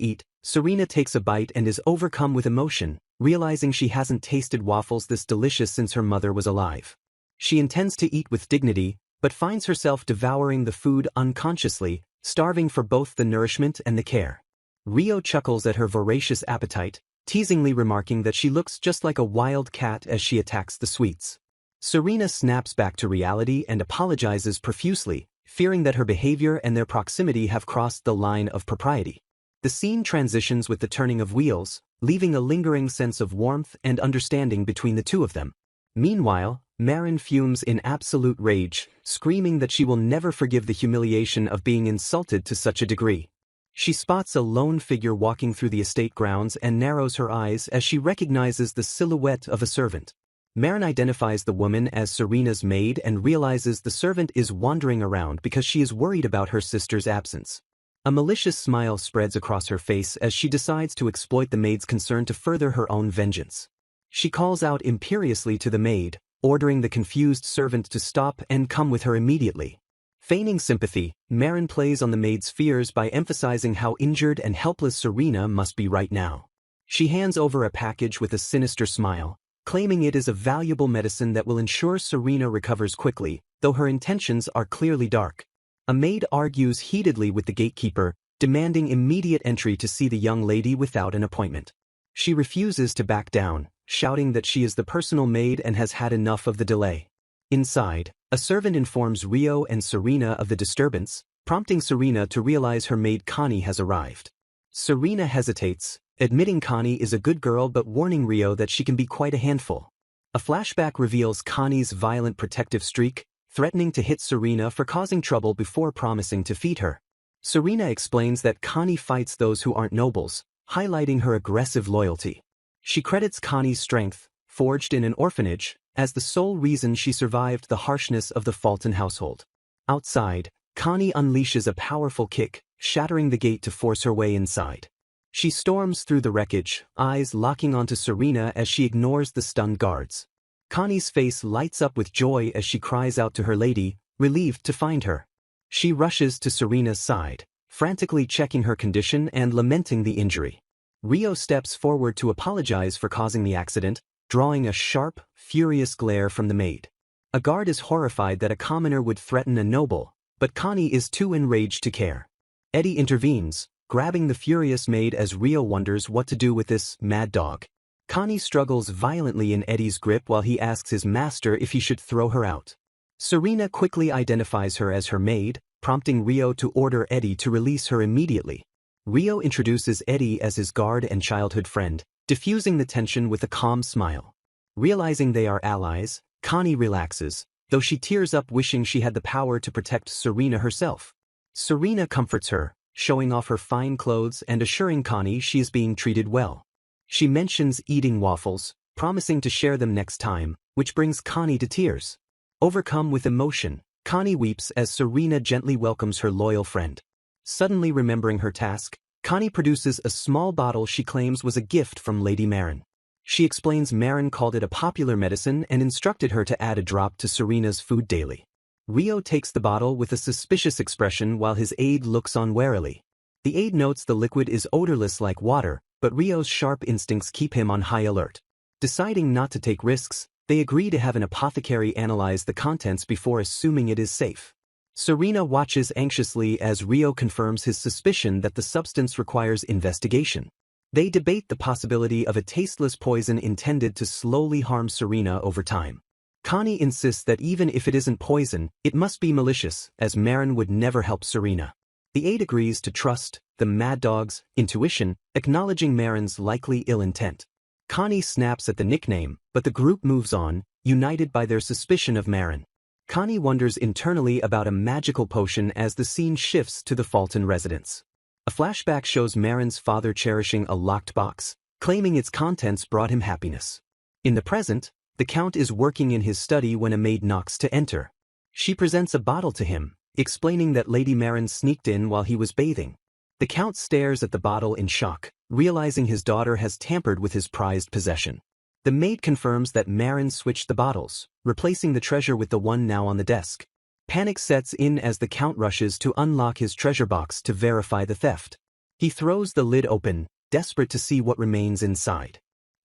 eat, Serena takes a bite and is overcome with emotion, realizing she hasn't tasted waffles this delicious since her mother was alive. She intends to eat with dignity, but finds herself devouring the food unconsciously, starving for both the nourishment and the care. Rio chuckles at her voracious appetite, teasingly remarking that she looks just like a wild cat as she attacks the sweets. Serena snaps back to reality and apologizes profusely, fearing that her behavior and their proximity have crossed the line of propriety. The scene transitions with the turning of wheels, leaving a lingering sense of warmth and understanding between the two of them. Meanwhile, Marin fumes in absolute rage, screaming that she will never forgive the humiliation of being insulted to such a degree. She spots a lone figure walking through the estate grounds and narrows her eyes as she recognizes the silhouette of a servant. Marin identifies the woman as Serena's maid and realizes the servant is wandering around because she is worried about her sister's absence. A malicious smile spreads across her face as she decides to exploit the maid's concern to further her own vengeance. She calls out imperiously to the maid, ordering the confused servant to stop and come with her immediately. Feigning sympathy, Marin plays on the maid's fears by emphasizing how injured and helpless Serena must be right now. She hands over a package with a sinister smile, claiming it is a valuable medicine that will ensure Serena recovers quickly, though her intentions are clearly dark. A maid argues heatedly with the gatekeeper, demanding immediate entry to see the young lady without an appointment. She refuses to back down, shouting that she is the personal maid and has had enough of the delay. Inside, a servant informs Rio and Serena of the disturbance, prompting Serena to realize her maid Connie has arrived. Serena hesitates, admitting Connie is a good girl but warning Rio that she can be quite a handful. A flashback reveals Connie's violent protective streak, threatening to hit Serena for causing trouble before promising to feed her. Serena explains that Connie fights those who aren't nobles, highlighting her aggressive loyalty. She credits Connie's strength, forged in an orphanage, as the sole reason she survived the harshness of the Fulton household. Outside, Connie unleashes a powerful kick, shattering the gate to force her way inside. She storms through the wreckage, eyes locking onto Serena as she ignores the stunned guards. Connie's face lights up with joy as she cries out to her lady, relieved to find her. She rushes to Serena's side, frantically checking her condition and lamenting the injury. Rio steps forward to apologize for causing the accident, drawing a sharp, furious glare from the maid. A guard is horrified that a commoner would threaten a noble, but Connie is too enraged to care. Eddie intervenes, grabbing the furious maid as Rio wonders what to do with this mad dog. Connie struggles violently in Eddie's grip while he asks his master if he should throw her out. Serena quickly identifies her as her maid, prompting Rio to order Eddie to release her immediately. Rio introduces Eddie as his guard and childhood friend, diffusing the tension with a calm smile. Realizing they are allies, Connie relaxes, though she tears up wishing she had the power to protect Serena herself. Serena comforts her, showing off her fine clothes and assuring Connie she is being treated well. She mentions eating waffles, promising to share them next time, which brings Connie to tears. Overcome with emotion, Connie weeps as Serena gently welcomes her loyal friend. Suddenly remembering her task, Connie produces a small bottle she claims was a gift from Lady Marin. She explains Marin called it a popular medicine and instructed her to add a drop to Serena's food daily. Rio takes the bottle with a suspicious expression while his aide looks on warily. The aide notes the liquid is odorless like water, but Rio's sharp instincts keep him on high alert. Deciding not to take risks, they agree to have an apothecary analyze the contents before assuming it is safe. Serena watches anxiously as Rio confirms his suspicion that the substance requires investigation. They debate the possibility of a tasteless poison intended to slowly harm Serena over time. Connie insists that even if it isn't poison, it must be malicious, as Marin would never help Serena. The aide agrees to trust the Mad Dog's intuition, acknowledging Marin's likely ill intent. Connie snaps at the nickname, but the group moves on, united by their suspicion of Marin. Connie wonders internally about a magical potion as the scene shifts to the Fulton residence. A flashback shows Marin's father cherishing a locked box, claiming its contents brought him happiness. In the present, the Count is working in his study when a maid knocks to enter. She presents a bottle to him, explaining that Lady Marin sneaked in while he was bathing. The Count stares at the bottle in shock, realizing his daughter has tampered with his prized possession. The maid confirms that Marin switched the bottles, replacing the treasure with the one now on the desk. Panic sets in as the Count rushes to unlock his treasure box to verify the theft. He throws the lid open, desperate to see what remains inside.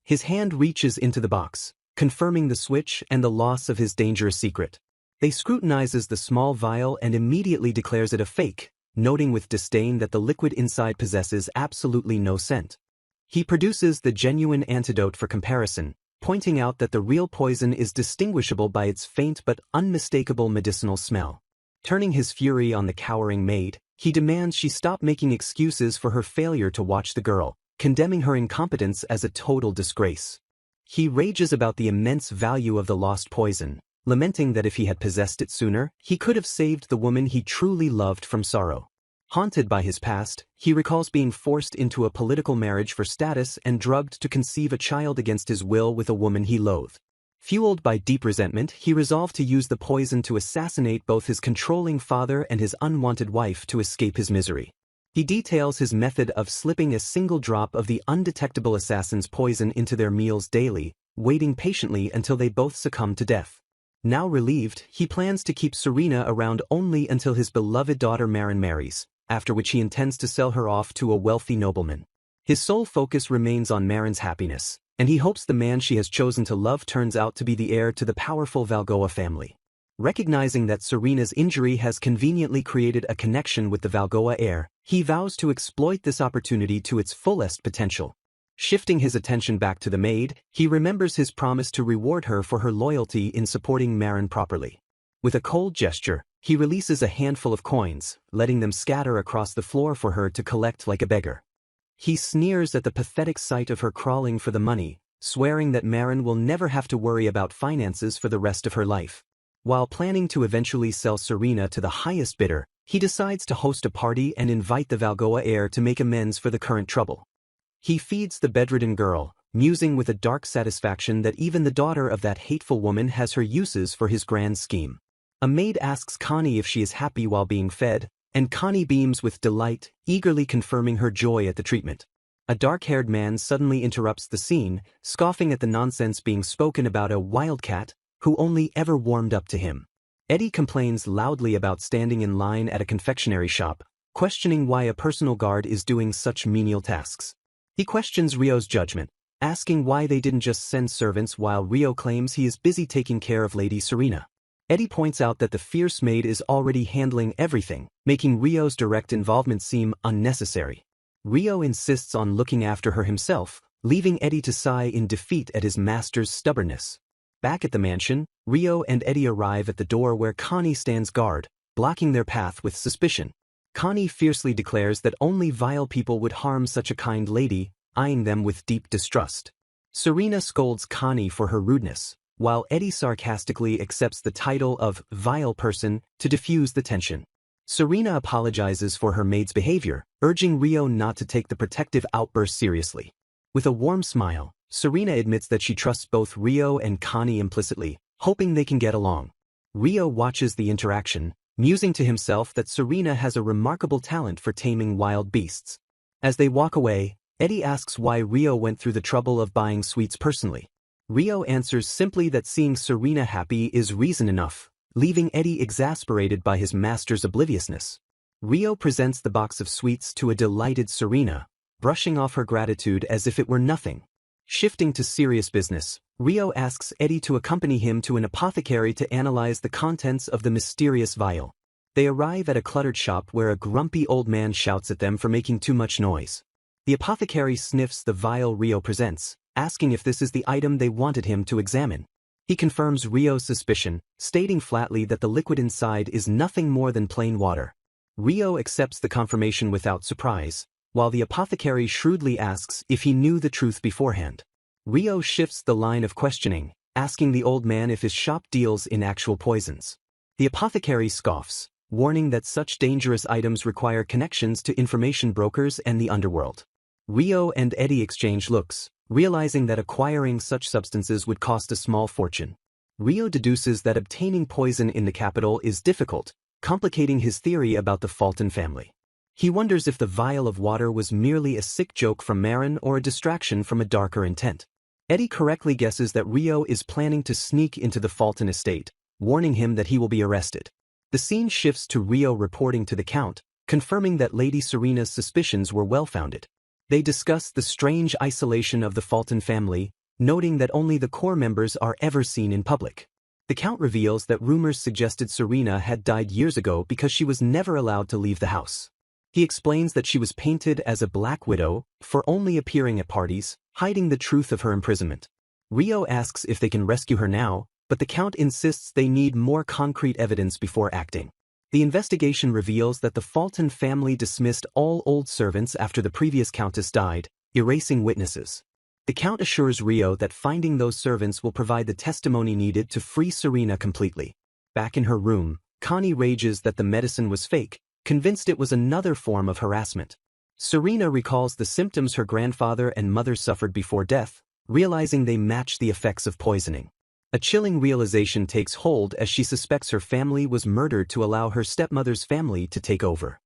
His hand reaches into the box, confirming the switch and the loss of his dangerous secret. They scrutinizes the small vial and immediately declares it a fake, noting with disdain that the liquid inside possesses absolutely no scent. He produces the genuine antidote for comparison, pointing out that the real poison is distinguishable by its faint but unmistakable medicinal smell. Turning his fury on the cowering maid, he demands she stop making excuses for her failure to watch the girl, condemning her incompetence as a total disgrace. He rages about the immense value of the lost poison, lamenting that if he had possessed it sooner, he could have saved the woman he truly loved from sorrow. Haunted by his past, he recalls being forced into a political marriage for status and drugged to conceive a child against his will with a woman he loathed. Fueled by deep resentment, he resolved to use the poison to assassinate both his controlling father and his unwanted wife to escape his misery. He details his method of slipping a single drop of the undetectable assassin's poison into their meals daily, waiting patiently until they both succumb to death. Now relieved, he plans to keep Serena around only until his beloved daughter Marin marries, after which he intends to sell her off to a wealthy nobleman. His sole focus remains on Marin's happiness, and he hopes the man she has chosen to love turns out to be the heir to the powerful Valgoa family. Recognizing that Serena's injury has conveniently created a connection with the Valgoa heir, he vows to exploit this opportunity to its fullest potential. Shifting his attention back to the maid, he remembers his promise to reward her for her loyalty in supporting Marin properly. With a cold gesture, he releases a handful of coins, letting them scatter across the floor for her to collect like a beggar. He sneers at the pathetic sight of her crawling for the money, swearing that Marin will never have to worry about finances for the rest of her life. While planning to eventually sell Serena to the highest bidder, he decides to host a party and invite the Valgoa heir to make amends for the current trouble. He feeds the bedridden girl, musing with a dark satisfaction that even the daughter of that hateful woman has her uses for his grand scheme. A maid asks Connie if she is happy while being fed, and Connie beams with delight, eagerly confirming her joy at the treatment. A dark-haired man suddenly interrupts the scene, scoffing at the nonsense being spoken about a wildcat who only ever warmed up to him. Eddie complains loudly about standing in line at a confectionery shop, questioning why a personal guard is doing such menial tasks. He questions Rio's judgment, asking why they didn't just send servants while Rio claims he is busy taking care of Lady Serena. Eddie points out that the fierce maid is already handling everything, making Rio's direct involvement seem unnecessary. Rio insists on looking after her himself, leaving Eddie to sigh in defeat at his master's stubbornness. Back at the mansion, Rio and Eddie arrive at the door where Connie stands guard, blocking their path with suspicion. Connie fiercely declares that only vile people would harm such a kind lady, eyeing them with deep distrust. Serena scolds Connie for her rudeness, while Eddie sarcastically accepts the title of vile person to diffuse the tension. Serena apologizes for her maid's behavior, urging Rio not to take the protective outburst seriously. With a warm smile, Serena admits that she trusts both Rio and Connie implicitly, hoping they can get along. Rio watches the interaction, musing to himself that Serena has a remarkable talent for taming wild beasts. As they walk away, Eddie asks why Rio went through the trouble of buying sweets personally. Rio answers simply that seeing Serena happy is reason enough, leaving Eddie exasperated by his master's obliviousness. Rio presents the box of sweets to a delighted Serena, brushing off her gratitude as if it were nothing. Shifting to serious business, Rio asks Eddie to accompany him to an apothecary to analyze the contents of the mysterious vial. They arrive at a cluttered shop where a grumpy old man shouts at them for making too much noise. The apothecary sniffs the vial Rio presents, asking if this is the item they wanted him to examine. He confirms Rio's suspicion, stating flatly that the liquid inside is nothing more than plain water. Rio accepts the confirmation without surprise, while the apothecary shrewdly asks if he knew the truth beforehand. Rio shifts the line of questioning, asking the old man if his shop deals in actual poisons. The apothecary scoffs, warning that such dangerous items require connections to information brokers and the underworld. Rio and Eddie exchange looks, realizing that acquiring such substances would cost a small fortune. Rio deduces that obtaining poison in the capital is difficult, complicating his theory about the Fulton family. He wonders if the vial of water was merely a sick joke from Marin or a distraction from a darker intent. Eddie correctly guesses that Rio is planning to sneak into the Fulton estate, warning him that he will be arrested. The scene shifts to Rio reporting to the Count, confirming that Lady Serena's suspicions were well-founded. They discuss the strange isolation of the Fulton family, noting that only the core members are ever seen in public. The Count reveals that rumors suggested Serena had died years ago because she was never allowed to leave the house. He explains that she was painted as a black widow for only appearing at parties, hiding the truth of her imprisonment. Rio asks if they can rescue her now, but the Count insists they need more concrete evidence before acting. The investigation reveals that the Fulton family dismissed all old servants after the previous Countess died, erasing witnesses. The Count assures Rio that finding those servants will provide the testimony needed to free Serena completely. Back in her room, Connie rages that the medicine was fake, convinced it was another form of harassment. Serena recalls the symptoms her grandfather and mother suffered before death, realizing they match the effects of poisoning. A chilling realization takes hold as she suspects her family was murdered to allow her stepmother's family to take over.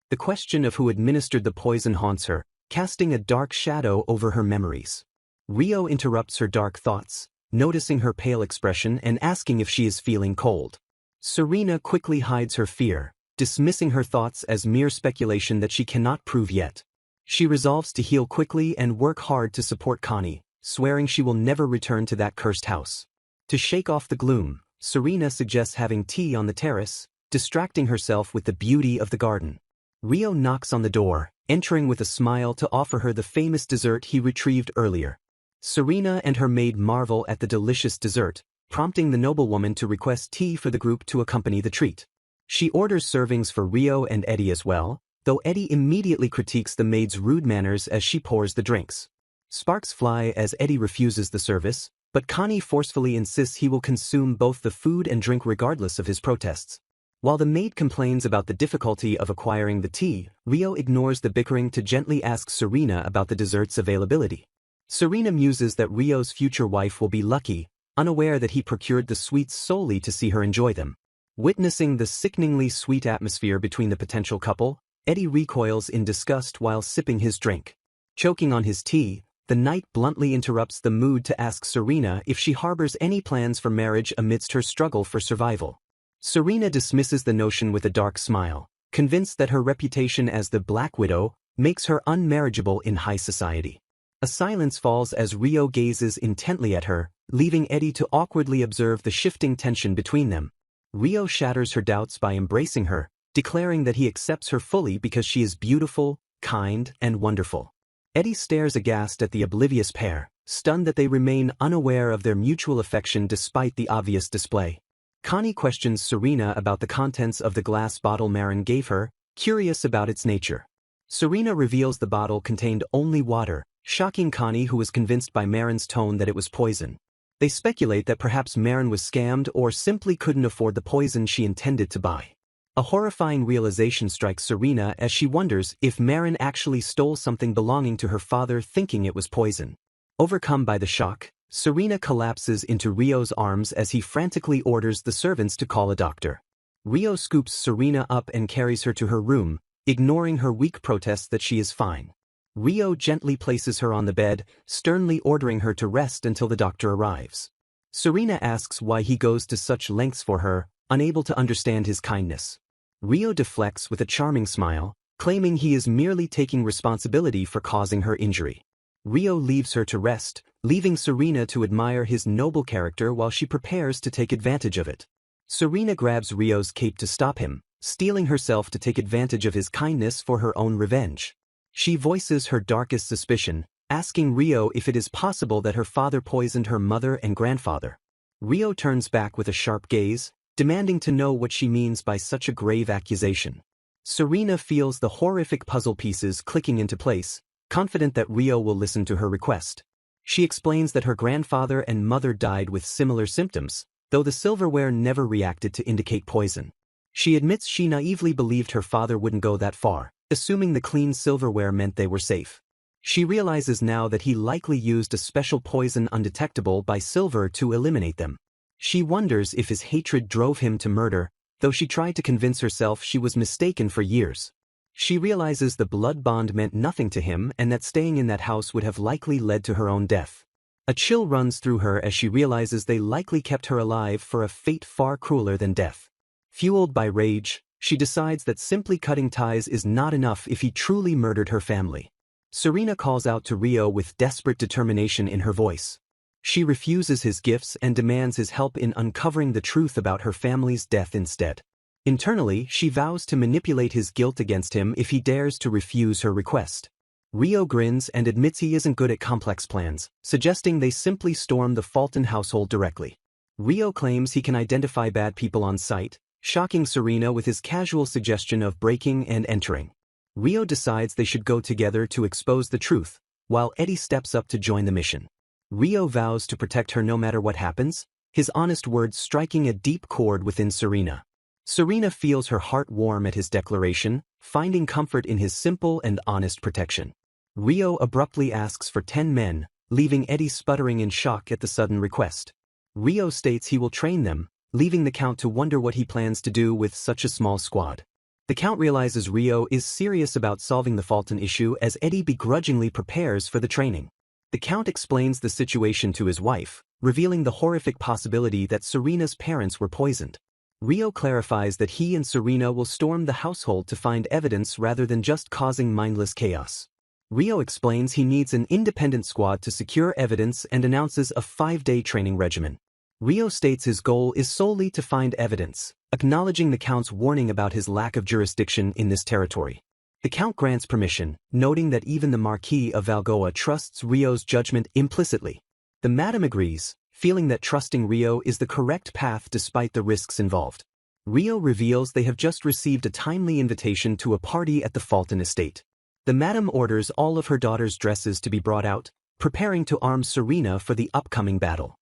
The question of who administered the poison haunts her, casting a dark shadow over her memories. Rio interrupts her dark thoughts, noticing her pale expression and asking if she is feeling cold. Serena quickly hides her fear, dismissing her thoughts as mere speculation that she cannot prove yet. She resolves to heal quickly and work hard to support Connie, swearing she will never return to that cursed house. To shake off the gloom, Serena suggests having tea on the terrace, distracting herself with the beauty of the garden. Rio knocks on the door, entering with a smile to offer her the famous dessert he retrieved earlier. Serena and her maid marvel at the delicious dessert, prompting the noblewoman to request tea for the group to accompany the treat. She orders servings for Rio and Eddie as well, though Eddie immediately critiques the maid's rude manners as she pours the drinks. Sparks fly as Eddie refuses the service, but Connie forcefully insists he will consume both the food and drink regardless of his protests. While the maid complains about the difficulty of acquiring the tea, Rio ignores the bickering to gently ask Serena about the dessert's availability. Serena muses that Rio's future wife will be lucky, unaware that he procured the sweets solely to see her enjoy them. Witnessing the sickeningly sweet atmosphere between the potential couple, Eddie recoils in disgust while sipping his drink. Choking on his tea, the knight bluntly interrupts the mood to ask Serena if she harbors any plans for marriage amidst her struggle for survival. Serena dismisses the notion with a dark smile, convinced that her reputation as the Black Widow makes her unmarriageable in high society. A silence falls as Rio gazes intently at her, leaving Eddie to awkwardly observe the shifting tension between them. Rio shatters her doubts by embracing her, declaring that he accepts her fully because she is beautiful, kind, and wonderful. Eddie stares aghast at the oblivious pair, stunned that they remain unaware of their mutual affection despite the obvious display. Connie questions Serena about the contents of the glass bottle Marin gave her, curious about its nature. Serena reveals the bottle contained only water, shocking Connie, who was convinced by Marin's tone that it was poison. They speculate that perhaps Marin was scammed or simply couldn't afford the poison she intended to buy. A horrifying realization strikes Serena as she wonders if Marin actually stole something belonging to her father, thinking it was poison. Overcome by the shock, Serena collapses into Rio's arms as he frantically orders the servants to call a doctor. Rio scoops Serena up and carries her to her room, ignoring her weak protests that she is fine. Rio gently places her on the bed, sternly ordering her to rest until the doctor arrives. Serena asks why he goes to such lengths for her, unable to understand his kindness. Rio deflects with a charming smile, claiming he is merely taking responsibility for causing her injury. Rio leaves her to rest, leaving Serena to admire his noble character while she prepares to take advantage of it. Serena grabs Rio's cape to stop him, steeling herself to take advantage of his kindness for her own revenge. She voices her darkest suspicion, asking Rio if it is possible that her father poisoned her mother and grandfather. Rio turns back with a sharp gaze, demanding to know what she means by such a grave accusation. Serena feels the horrific puzzle pieces clicking into place, confident that Rio will listen to her request. She explains that her grandfather and mother died with similar symptoms, though the silverware never reacted to indicate poison. She admits she naively believed her father wouldn't go that far, assuming the clean silverware meant they were safe. She realizes now that he likely used a special poison undetectable by silver to eliminate them. She wonders if his hatred drove him to murder, though she tried to convince herself she was mistaken for years. She realizes the blood bond meant nothing to him and that staying in that house would have likely led to her own death. A chill runs through her as she realizes they likely kept her alive for a fate far crueler than death. Fueled by rage, she decides that simply cutting ties is not enough if he truly murdered her family. Serena calls out to Rio with desperate determination in her voice. She refuses his gifts and demands his help in uncovering the truth about her family's death instead. Internally, she vows to manipulate his guilt against him if he dares to refuse her request. Rio grins and admits he isn't good at complex plans, suggesting they simply storm the Fulton household directly. Rio claims he can identify bad people on sight, shocking Serena with his casual suggestion of breaking and entering. Rio decides they should go together to expose the truth, while Eddie steps up to join the mission. Rio vows to protect her no matter what happens, his honest words striking a deep chord within Serena. Serena feels her heart warm at his declaration, finding comfort in his simple and honest protection. Rio abruptly asks for 10 men, leaving Eddie sputtering in shock at the sudden request. Rio states he will train them, leaving the Count to wonder what he plans to do with such a small squad. The Count realizes Rio is serious about solving the Fulton issue as Eddie begrudgingly prepares for the training. The Count explains the situation to his wife, revealing the horrific possibility that Serena's parents were poisoned. Rio clarifies that he and Serena will storm the household to find evidence rather than just causing mindless chaos. Rio explains he needs an independent squad to secure evidence and announces a 5-day training regimen. Rio states his goal is solely to find evidence, acknowledging the Count's warning about his lack of jurisdiction in this territory. The Count grants permission, noting that even the Marquis of Valgoa trusts Rio's judgment implicitly. The Madam agrees, feeling that trusting Rio is the correct path despite the risks involved. Rio reveals they have just received a timely invitation to a party at the Fulton estate. The Madam orders all of her daughter's dresses to be brought out, preparing to arm Serena for the upcoming battle.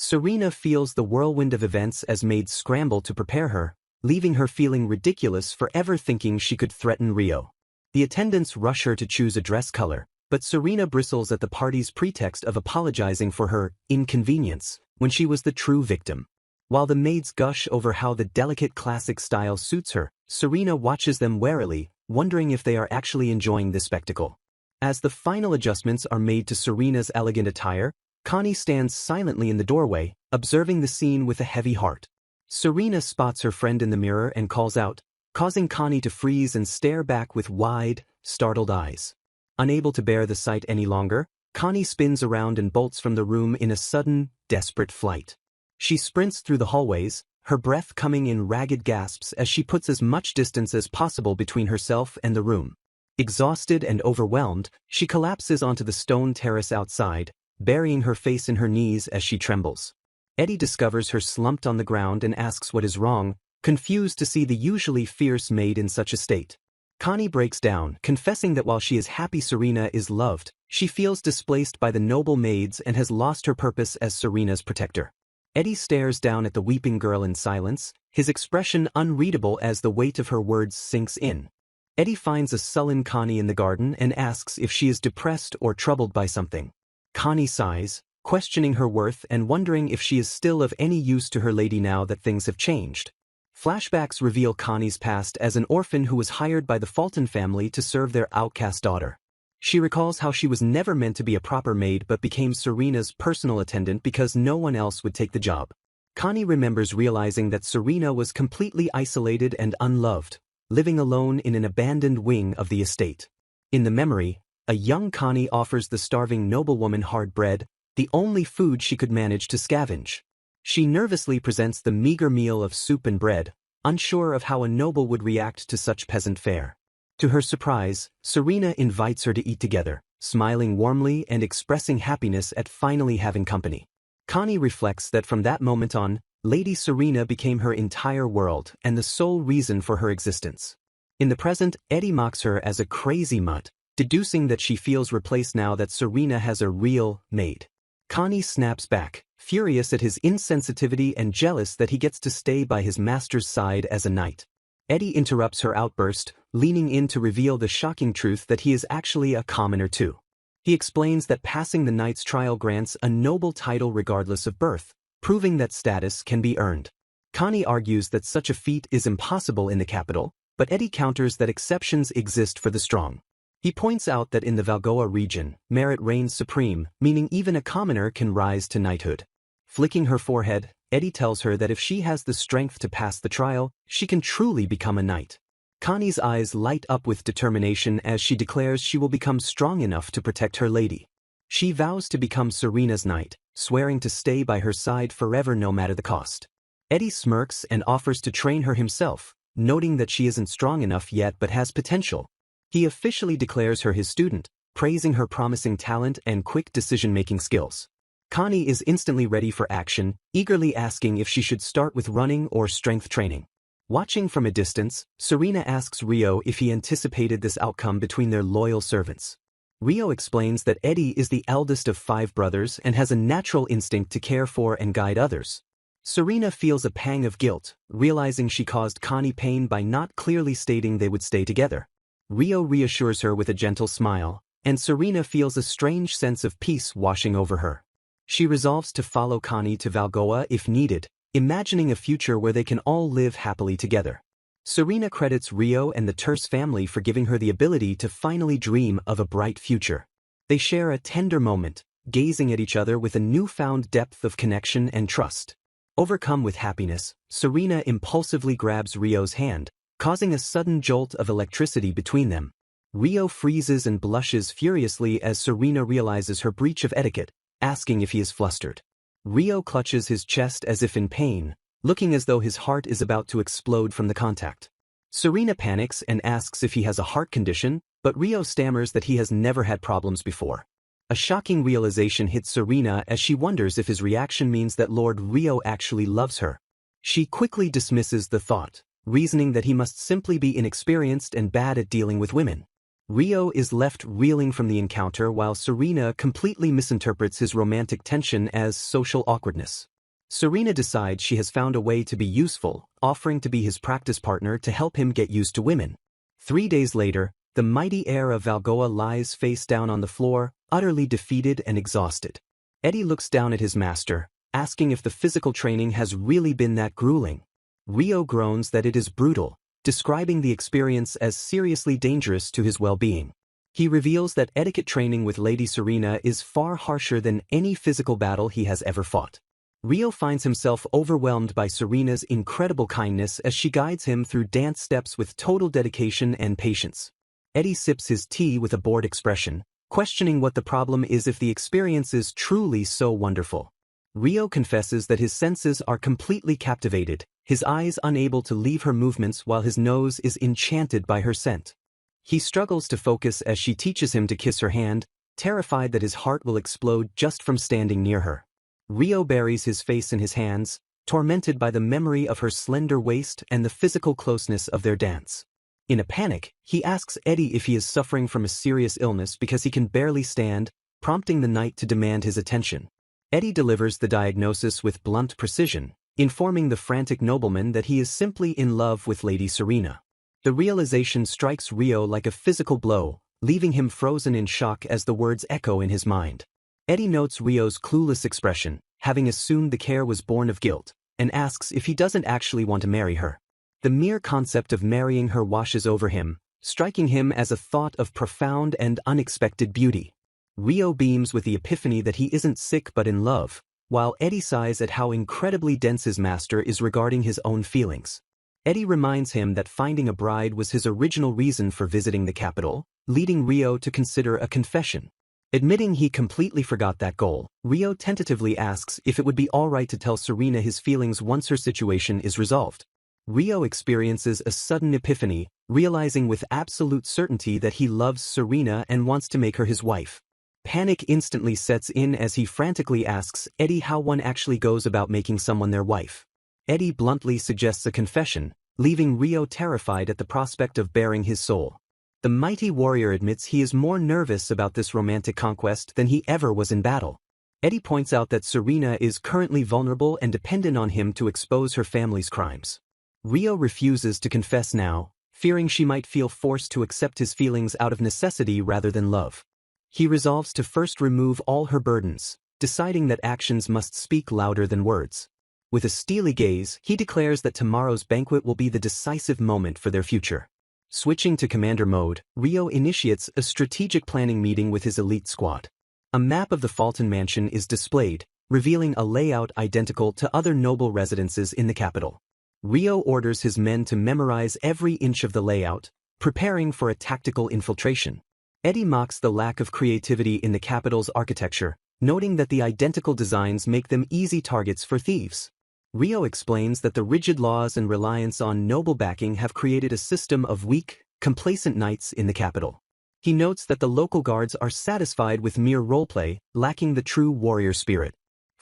Serena feels the whirlwind of events as maids scramble to prepare her, leaving her feeling ridiculous for ever thinking she could threaten Rio. The attendants rush her to choose a dress color, but Serena bristles at the party's pretext of apologizing for her inconvenience when she was the true victim. While the maids gush over how the delicate classic style suits her, Serena watches them warily, wondering if they are actually enjoying this spectacle. As the final adjustments are made to Serena's elegant attire, Connie stands silently in the doorway, observing the scene with a heavy heart. Serena spots her friend in the mirror and calls out, causing Connie to freeze and stare back with wide, startled eyes. Unable to bear the sight any longer, Connie spins around and bolts from the room in a sudden, desperate flight. She sprints through the hallways, her breath coming in ragged gasps as she puts as much distance as possible between herself and the room. Exhausted and overwhelmed, she collapses onto the stone terrace outside, burying her face in her knees as she trembles. Eddie discovers her slumped on the ground and asks what is wrong, confused to see the usually fierce maid in such a state. Connie breaks down, confessing that while she is happy Serena is loved, she feels displaced by the noble maids and has lost her purpose as Serena's protector. Eddie stares down at the weeping girl in silence, his expression unreadable as the weight of her words sinks in. Eddie finds a sullen Connie in the garden and asks if she is depressed or troubled by something. Connie sighs, questioning her worth and wondering if she is still of any use to her lady now that things have changed. Flashbacks reveal Connie's past as an orphan who was hired by the Fulton family to serve their outcast daughter. She recalls how she was never meant to be a proper maid but became Serena's personal attendant because no one else would take the job. Connie remembers realizing that Serena was completely isolated and unloved, living alone in an abandoned wing of the estate. In the memory, a young Connie offers the starving noblewoman hard bread, the only food she could manage to scavenge. She nervously presents the meager meal of soup and bread, unsure of how a noble would react to such peasant fare. To her surprise, Serena invites her to eat together, smiling warmly and expressing happiness at finally having company. Connie reflects that from that moment on, Lady Serena became her entire world and the sole reason for her existence. In the present, Eddie mocks her as a crazy mutt, deducing that she feels replaced now that Serena has a real maid. Connie snaps back, furious at his insensitivity and jealous that he gets to stay by his master's side as a knight. Eddie interrupts her outburst, leaning in to reveal the shocking truth that he is actually a commoner too. He explains that passing the knight's trial grants a noble title regardless of birth, proving that status can be earned. Connie argues that such a feat is impossible in the capital, but Eddie counters that exceptions exist for the strong. He points out that in the Valgoa region, merit reigns supreme, meaning even a commoner can rise to knighthood. Flicking her forehead, Eddie tells her that if she has the strength to pass the trial, she can truly become a knight. Connie's eyes light up with determination as she declares she will become strong enough to protect her lady. She vows to become Serena's knight, swearing to stay by her side forever no matter the cost. Eddie smirks and offers to train her himself, noting that she isn't strong enough yet but has potential. He officially declares her his student, praising her promising talent and quick decision-making skills. Connie is instantly ready for action, eagerly asking if she should start with running or strength training. Watching from a distance, Serena asks Rio if he anticipated this outcome between their loyal servants. Rio explains that Eddie is the eldest of 5 brothers and has a natural instinct to care for and guide others. Serena feels a pang of guilt, realizing she caused Connie pain by not clearly stating they would stay together. Rio reassures her with a gentle smile, and Serena feels a strange sense of peace washing over her. She resolves to follow Connie to Valgoa if needed, imagining a future where they can all live happily together. Serena credits Rio and the Terse family for giving her the ability to finally dream of a bright future. They share a tender moment, gazing at each other with a newfound depth of connection and trust. Overcome with happiness, Serena impulsively grabs Rio's hand, causing a sudden jolt of electricity between them. Rio freezes and blushes furiously as Serena realizes her breach of etiquette, asking if he is flustered. Rio clutches his chest as if in pain, looking as though his heart is about to explode from the contact. Serena panics and asks if he has a heart condition, but Rio stammers that he has never had problems before. A shocking realization hits Serena as she wonders if his reaction means that Lord Rio actually loves her. She quickly dismisses the thought, reasoning that he must simply be inexperienced and bad at dealing with women. Rio is left reeling from the encounter while Serena completely misinterprets his romantic tension as social awkwardness. Serena decides she has found a way to be useful, offering to be his practice partner to help him get used to women. 3 days later, the mighty heir of Valgoa lies face down on the floor, utterly defeated and exhausted. Eddie looks down at his master, asking if the physical training has really been that grueling. Rio groans that it is brutal, describing the experience as seriously dangerous to his well-being. He reveals that etiquette training with Lady Serena is far harsher than any physical battle he has ever fought. Rio finds himself overwhelmed by Serena's incredible kindness as she guides him through dance steps with total dedication and patience. Eddie sips his tea with a bored expression, questioning what the problem is if the experience is truly so wonderful. Rio confesses that his senses are completely captivated, his eyes unable to leave her movements while his nose is enchanted by her scent. He struggles to focus as she teaches him to kiss her hand, terrified that his heart will explode just from standing near her. Rio buries his face in his hands, tormented by the memory of her slender waist and the physical closeness of their dance. In a panic, he asks Eddie if he is suffering from a serious illness because he can barely stand, prompting the knight to demand his attention. Eddie delivers the diagnosis with blunt precision, informing the frantic nobleman that he is simply in love with Lady Serena. The realization strikes Rio like a physical blow, leaving him frozen in shock as the words echo in his mind. Eddie notes Rio's clueless expression, having assumed the care was born of guilt, and asks if he doesn't actually want to marry her. The mere concept of marrying her washes over him, striking him as a thought of profound and unexpected beauty. Rio beams with the epiphany that he isn't sick but in love, while Eddie sighs at how incredibly dense his master is regarding his own feelings. Eddie reminds him that finding a bride was his original reason for visiting the capital, leading Rio to consider a confession. Admitting he completely forgot that goal, Rio tentatively asks if it would be alright to tell Serena his feelings once her situation is resolved. Rio experiences a sudden epiphany, realizing with absolute certainty that he loves Serena and wants to make her his wife. Panic instantly sets in as he frantically asks Eddie how one actually goes about making someone their wife. Eddie bluntly suggests a confession, leaving Rio terrified at the prospect of baring his soul. The mighty warrior admits he is more nervous about this romantic conquest than he ever was in battle. Eddie points out that Serena is currently vulnerable and dependent on him to expose her family's crimes. Rio refuses to confess now, fearing she might feel forced to accept his feelings out of necessity rather than love. He resolves to first remove all her burdens, deciding that actions must speak louder than words. With a steely gaze, he declares that tomorrow's banquet will be the decisive moment for their future. Switching to commander mode, Rio initiates a strategic planning meeting with his elite squad. A map of the Fulton mansion is displayed, revealing a layout identical to other noble residences in the capital. Rio orders his men to memorize every inch of the layout, preparing for a tactical infiltration. Eddie mocks the lack of creativity in the capital's architecture, noting that the identical designs make them easy targets for thieves. Rio explains that the rigid laws and reliance on noble backing have created a system of weak, complacent knights in the capital. He notes that the local guards are satisfied with mere roleplay, lacking the true warrior spirit.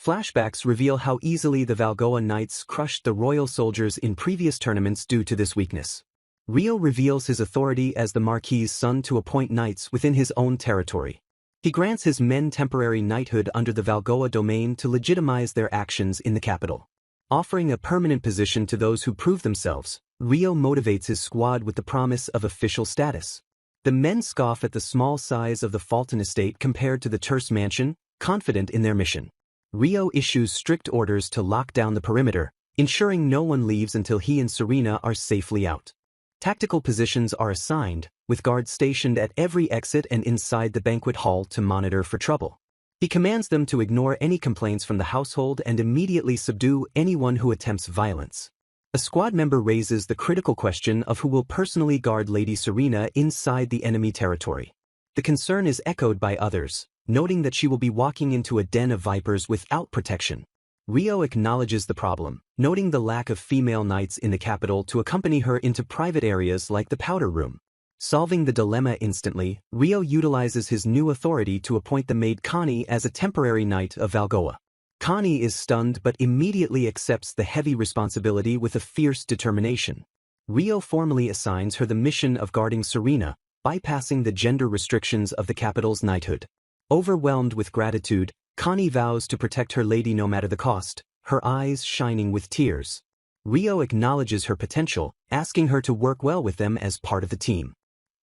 Flashbacks reveal how easily the Valgoa Knights crushed the royal soldiers in previous tournaments due to this weakness. Rio reveals his authority as the Marquis's son to appoint knights within his own territory. He grants his men temporary knighthood under the Valgoa domain to legitimize their actions in the capital. Offering a permanent position to those who prove themselves, Rio motivates his squad with the promise of official status. The men scoff at the small size of the Fulton estate compared to the terse mansion, confident in their mission. Rio issues strict orders to lock down the perimeter, ensuring no one leaves until he and Serena are safely out. Tactical positions are assigned, with guards stationed at every exit and inside the banquet hall to monitor for trouble. He commands them to ignore any complaints from the household and immediately subdue anyone who attempts violence. A squad member raises the critical question of who will personally guard Lady Serena inside the enemy territory. The concern is echoed by others, noting that she will be walking into a den of vipers without protection. Rio acknowledges the problem, noting the lack of female knights in the capital to accompany her into private areas like the powder room. Solving the dilemma instantly, Rio utilizes his new authority to appoint the maid Connie as a temporary knight of Valgoa. Connie is stunned but immediately accepts the heavy responsibility with a fierce determination. Rio formally assigns her the mission of guarding Serena, bypassing the gender restrictions of the capital's knighthood. Overwhelmed with gratitude, Connie vows to protect her lady no matter the cost, her eyes shining with tears. Rio acknowledges her potential, asking her to work well with them as part of the team.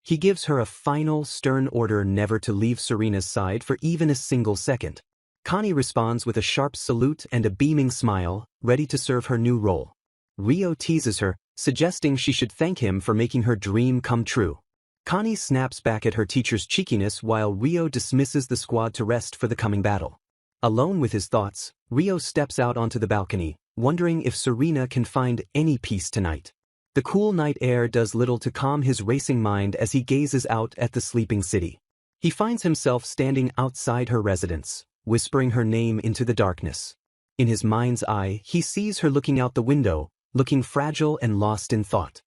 He gives her a final, stern order never to leave Serena's side for even a single second. Connie responds with a sharp salute and a beaming smile, ready to serve her new role. Rio teases her, suggesting she should thank him for making her dream come true. Connie snaps back at her teacher's cheekiness while Rio dismisses the squad to rest for the coming battle. Alone with his thoughts, Rio steps out onto the balcony, wondering if Serena can find any peace tonight. The cool night air does little to calm his racing mind as he gazes out at the sleeping city. He finds himself standing outside her residence, whispering her name into the darkness. In his mind's eye, he sees her looking out the window, looking fragile and lost in thought.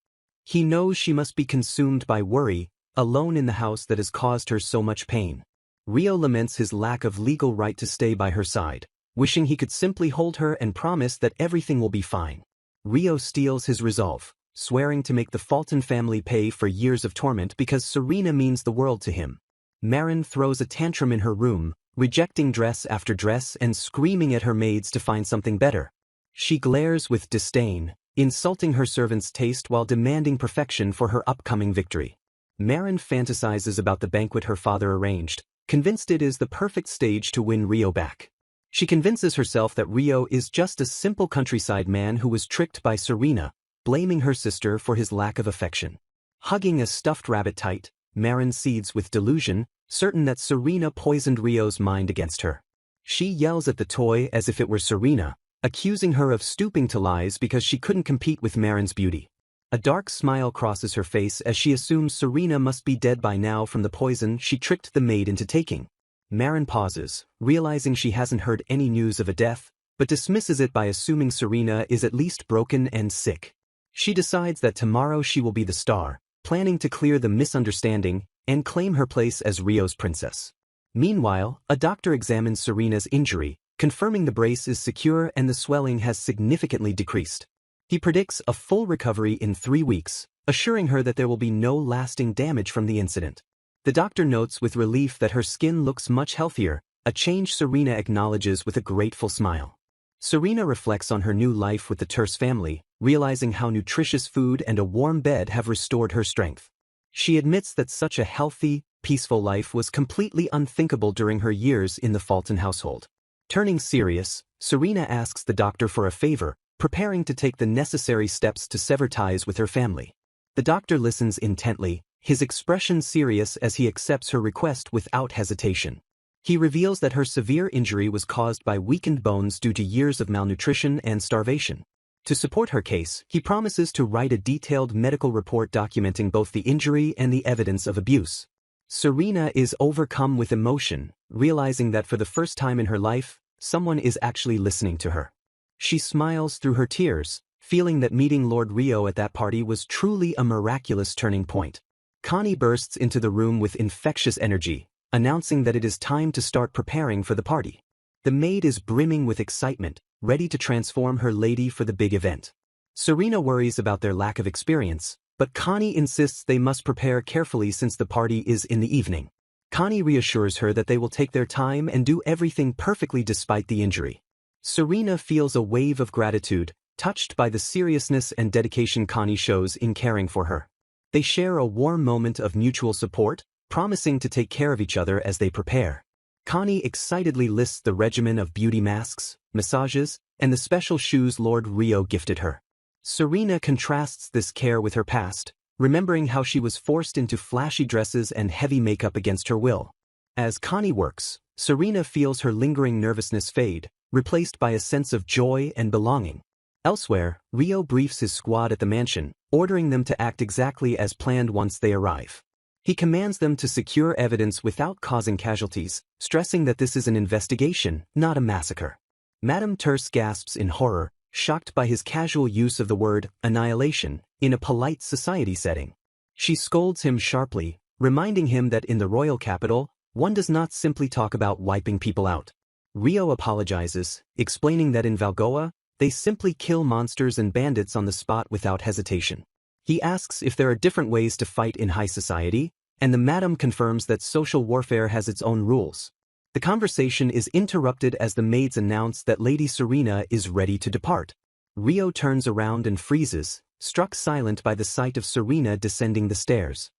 He knows she must be consumed by worry, alone in the house that has caused her so much pain. Rio laments his lack of legal right to stay by her side, wishing he could simply hold her and promise that everything will be fine. Rio steels his resolve, swearing to make the Fulton family pay for years of torment because Serena means the world to him. Marin throws a tantrum in her room, rejecting dress after dress and screaming at her maids to find something better. She glares with disdain, insulting her servants' taste while demanding perfection for her upcoming victory. Marin fantasizes about the banquet her father arranged, convinced it is the perfect stage to win Rio back. She convinces herself that Rio is just a simple countryside man who was tricked by Serena, blaming her sister for his lack of affection. Hugging a stuffed rabbit tight, Marin cedes with delusion, certain that Serena poisoned Rio's mind against her. She yells at the toy as if it were Serena, accusing her of stooping to lies because she couldn't compete with Marin's beauty. A dark smile crosses her face as she assumes Serena must be dead by now from the poison she tricked the maid into taking. Marin pauses, realizing she hasn't heard any news of a death, but dismisses it by assuming Serena is at least broken and sick. She decides that tomorrow she will be the star, planning to clear the misunderstanding and claim her place as Rio's princess. Meanwhile, a doctor examines Serena's injury, confirming the brace is secure and the swelling has significantly decreased. He predicts a full recovery in 3 weeks, assuring her that there will be no lasting damage from the incident. The doctor notes with relief that her skin looks much healthier, a change Serena acknowledges with a grateful smile. Serena reflects on her new life with the Terse family, realizing how nutritious food and a warm bed have restored her strength. She admits that such a healthy, peaceful life was completely unthinkable during her years in the Fulton household. Turning serious, Serena asks the doctor for a favor, preparing to take the necessary steps to sever ties with her family. The doctor listens intently, his expression serious as he accepts her request without hesitation. He reveals that her severe injury was caused by weakened bones due to years of malnutrition and starvation. To support her case, he promises to write a detailed medical report documenting both the injury and the evidence of abuse. Serena is overcome with emotion, realizing that for the first time in her life, someone is actually listening to her. She smiles through her tears, feeling that meeting Lord Rio at that party was truly a miraculous turning point. Connie bursts into the room with infectious energy, announcing that it is time to start preparing for the party. The maid is brimming with excitement, ready to transform her lady for the big event. Serena worries about their lack of experience, but Connie insists they must prepare carefully since the party is in the evening. Connie reassures her that they will take their time and do everything perfectly despite the injury. Serena feels a wave of gratitude, touched by the seriousness and dedication Connie shows in caring for her. They share a warm moment of mutual support, promising to take care of each other as they prepare. Connie excitedly lists the regimen of beauty masks, massages, and the special shoes Lord Rio gifted her. Serena contrasts this care with her past, remembering how she was forced into flashy dresses and heavy makeup against her will. As Connie works, Serena feels her lingering nervousness fade, replaced by a sense of joy and belonging. Elsewhere, Rio briefs his squad at the mansion, ordering them to act exactly as planned once they arrive. He commands them to secure evidence without causing casualties, stressing that this is an investigation, not a massacre. Madame Terse gasps in horror, shocked by his casual use of the word annihilation in a polite society setting. She scolds him sharply, reminding him that in the royal capital, one does not simply talk about wiping people out. Rio apologizes, explaining that in Valgoa, they simply kill monsters and bandits on the spot without hesitation. He asks if there are different ways to fight in high society, and the madam confirms that social warfare has its own rules. The conversation is interrupted as the maids announce that Lady Serena is ready to depart. Rio turns around and freezes, struck silent by the sight of Serena descending the stairs.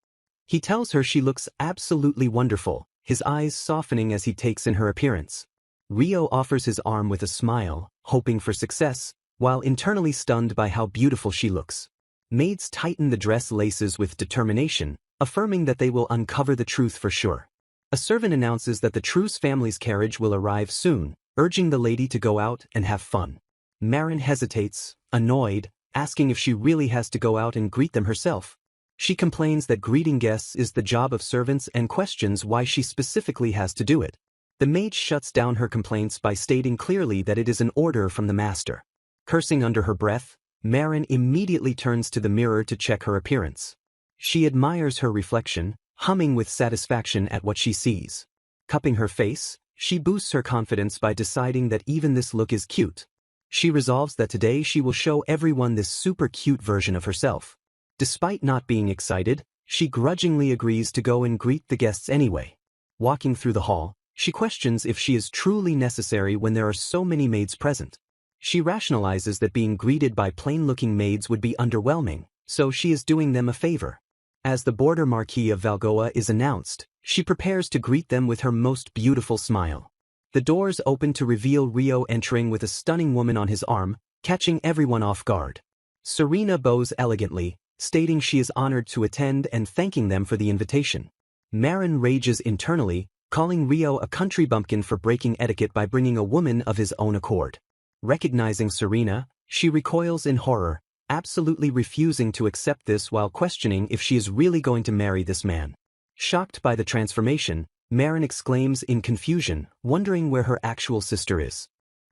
He tells her she looks absolutely wonderful, his eyes softening as he takes in her appearance. Rio offers his arm with a smile, hoping for success, while internally stunned by how beautiful she looks. Maids tighten the dress laces with determination, affirming that they will uncover the truth for sure. A servant announces that the Truce family's carriage will arrive soon, urging the lady to go out and have fun. Marin hesitates, annoyed, asking if she really has to go out and greet them herself. She complains that greeting guests is the job of servants and questions why she specifically has to do it. The maid shuts down her complaints by stating clearly that it is an order from the master. Cursing under her breath, Marin immediately turns to the mirror to check her appearance. She admires her reflection, humming with satisfaction at what she sees. Cupping her face, she boosts her confidence by deciding that even this look is cute. She resolves that today she will show everyone this super cute version of herself. Despite not being excited, she grudgingly agrees to go and greet the guests anyway. Walking through the hall, she questions if she is truly necessary when there are so many maids present. She rationalizes that being greeted by plain-looking maids would be underwhelming, so she is doing them a favor. As the border Marquis of Valgoa is announced, she prepares to greet them with her most beautiful smile. The doors open to reveal Rio entering with a stunning woman on his arm, catching everyone off guard. Serena bows elegantly, stating she is honored to attend and thanking them for the invitation. Marin rages internally, calling Rio a country bumpkin for breaking etiquette by bringing a woman of his own accord. Recognizing Serena, she recoils in horror, absolutely refusing to accept this while questioning if she is really going to marry this man. Shocked by the transformation, Marin exclaims in confusion, wondering where her actual sister is.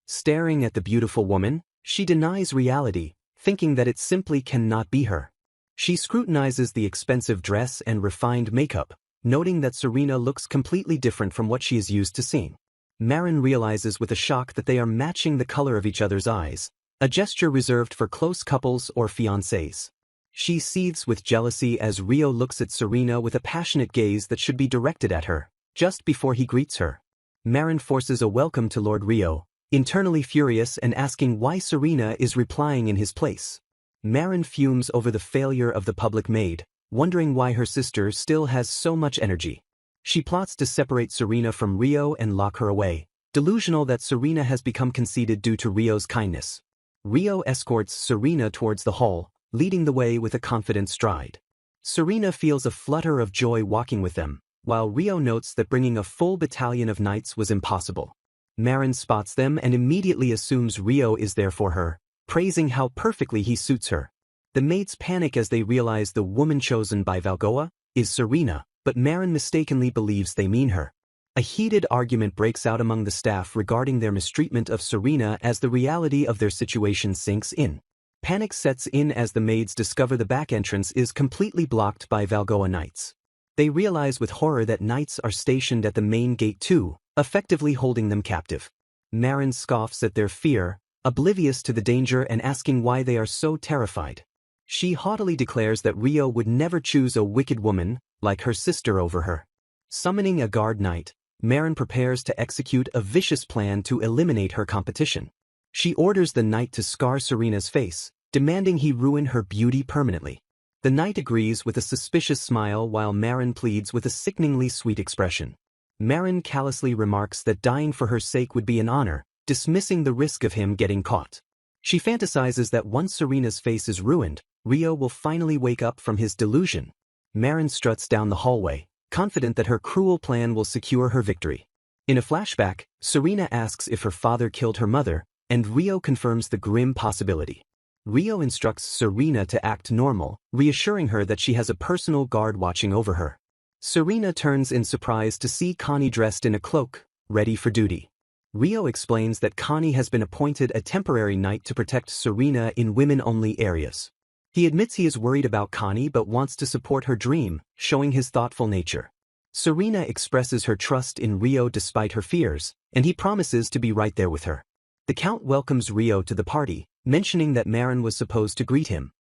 Staring at the beautiful woman, she denies reality, thinking that it simply cannot be her. She scrutinizes the expensive dress and refined makeup, noting that Serena looks completely different from what she is used to seeing. Marin realizes with a shock that they are matching the color of each other's eyes, a gesture reserved for close couples or fiancés. She seethes with jealousy as Rio looks at Serena with a passionate gaze that should be directed at her, just before he greets her. Marin forces a welcome to Lord Rio, internally furious and asking why Serena is replying in his place. Marin fumes over the failure of the public maid, wondering why her sister still has so much energy. She plots to separate Serena from Rio and lock her away, delusional that Serena has become conceited due to Rio's kindness. Rio escorts Serena towards the hall, leading the way with a confident stride. Serena feels a flutter of joy walking with them, while Rio notes that bringing a full battalion of knights was impossible. Marin spots them and immediately assumes Rio is there for her, praising how perfectly he suits her. The maids panic as they realize the woman chosen by Valgoa is Serena, but Marin mistakenly believes they mean her. A heated argument breaks out among the staff regarding their mistreatment of Serena as the reality of their situation sinks in. Panic sets in as the maids discover the back entrance is completely blocked by Valgoa knights. They realize with horror that knights are stationed at the main gate too, effectively holding them captive. Marin scoffs at their fear, oblivious to the danger and asking why they are so terrified. She haughtily declares that Rio would never choose a wicked woman, like her sister, over her. Summoning a guard knight, Marin prepares to execute a vicious plan to eliminate her competition. She orders the knight to scar Serena's face, demanding he ruin her beauty permanently. The knight agrees with a suspicious smile while Marin pleads with a sickeningly sweet expression. Marin callously remarks that dying for her sake would be an honor, dismissing the risk of him getting caught. She fantasizes that once Serena's face is ruined, Rio will finally wake up from his delusion. Marin struts down the hallway, confident that her cruel plan will secure her victory. In a flashback, Serena asks if her father killed her mother, and Rio confirms the grim possibility. Rio instructs Serena to act normal, reassuring her that she has a personal guard watching over her. Serena turns in surprise to see Connie dressed in a cloak, ready for duty. Rio explains that Connie has been appointed a temporary knight to protect Serena in women-only areas. He admits he is worried about Connie but wants to support her dream, showing his thoughtful nature. Serena expresses her trust in Rio despite her fears, and he promises to be right there with her. The Count welcomes Rio to the party, mentioning that Marin was supposed to greet him.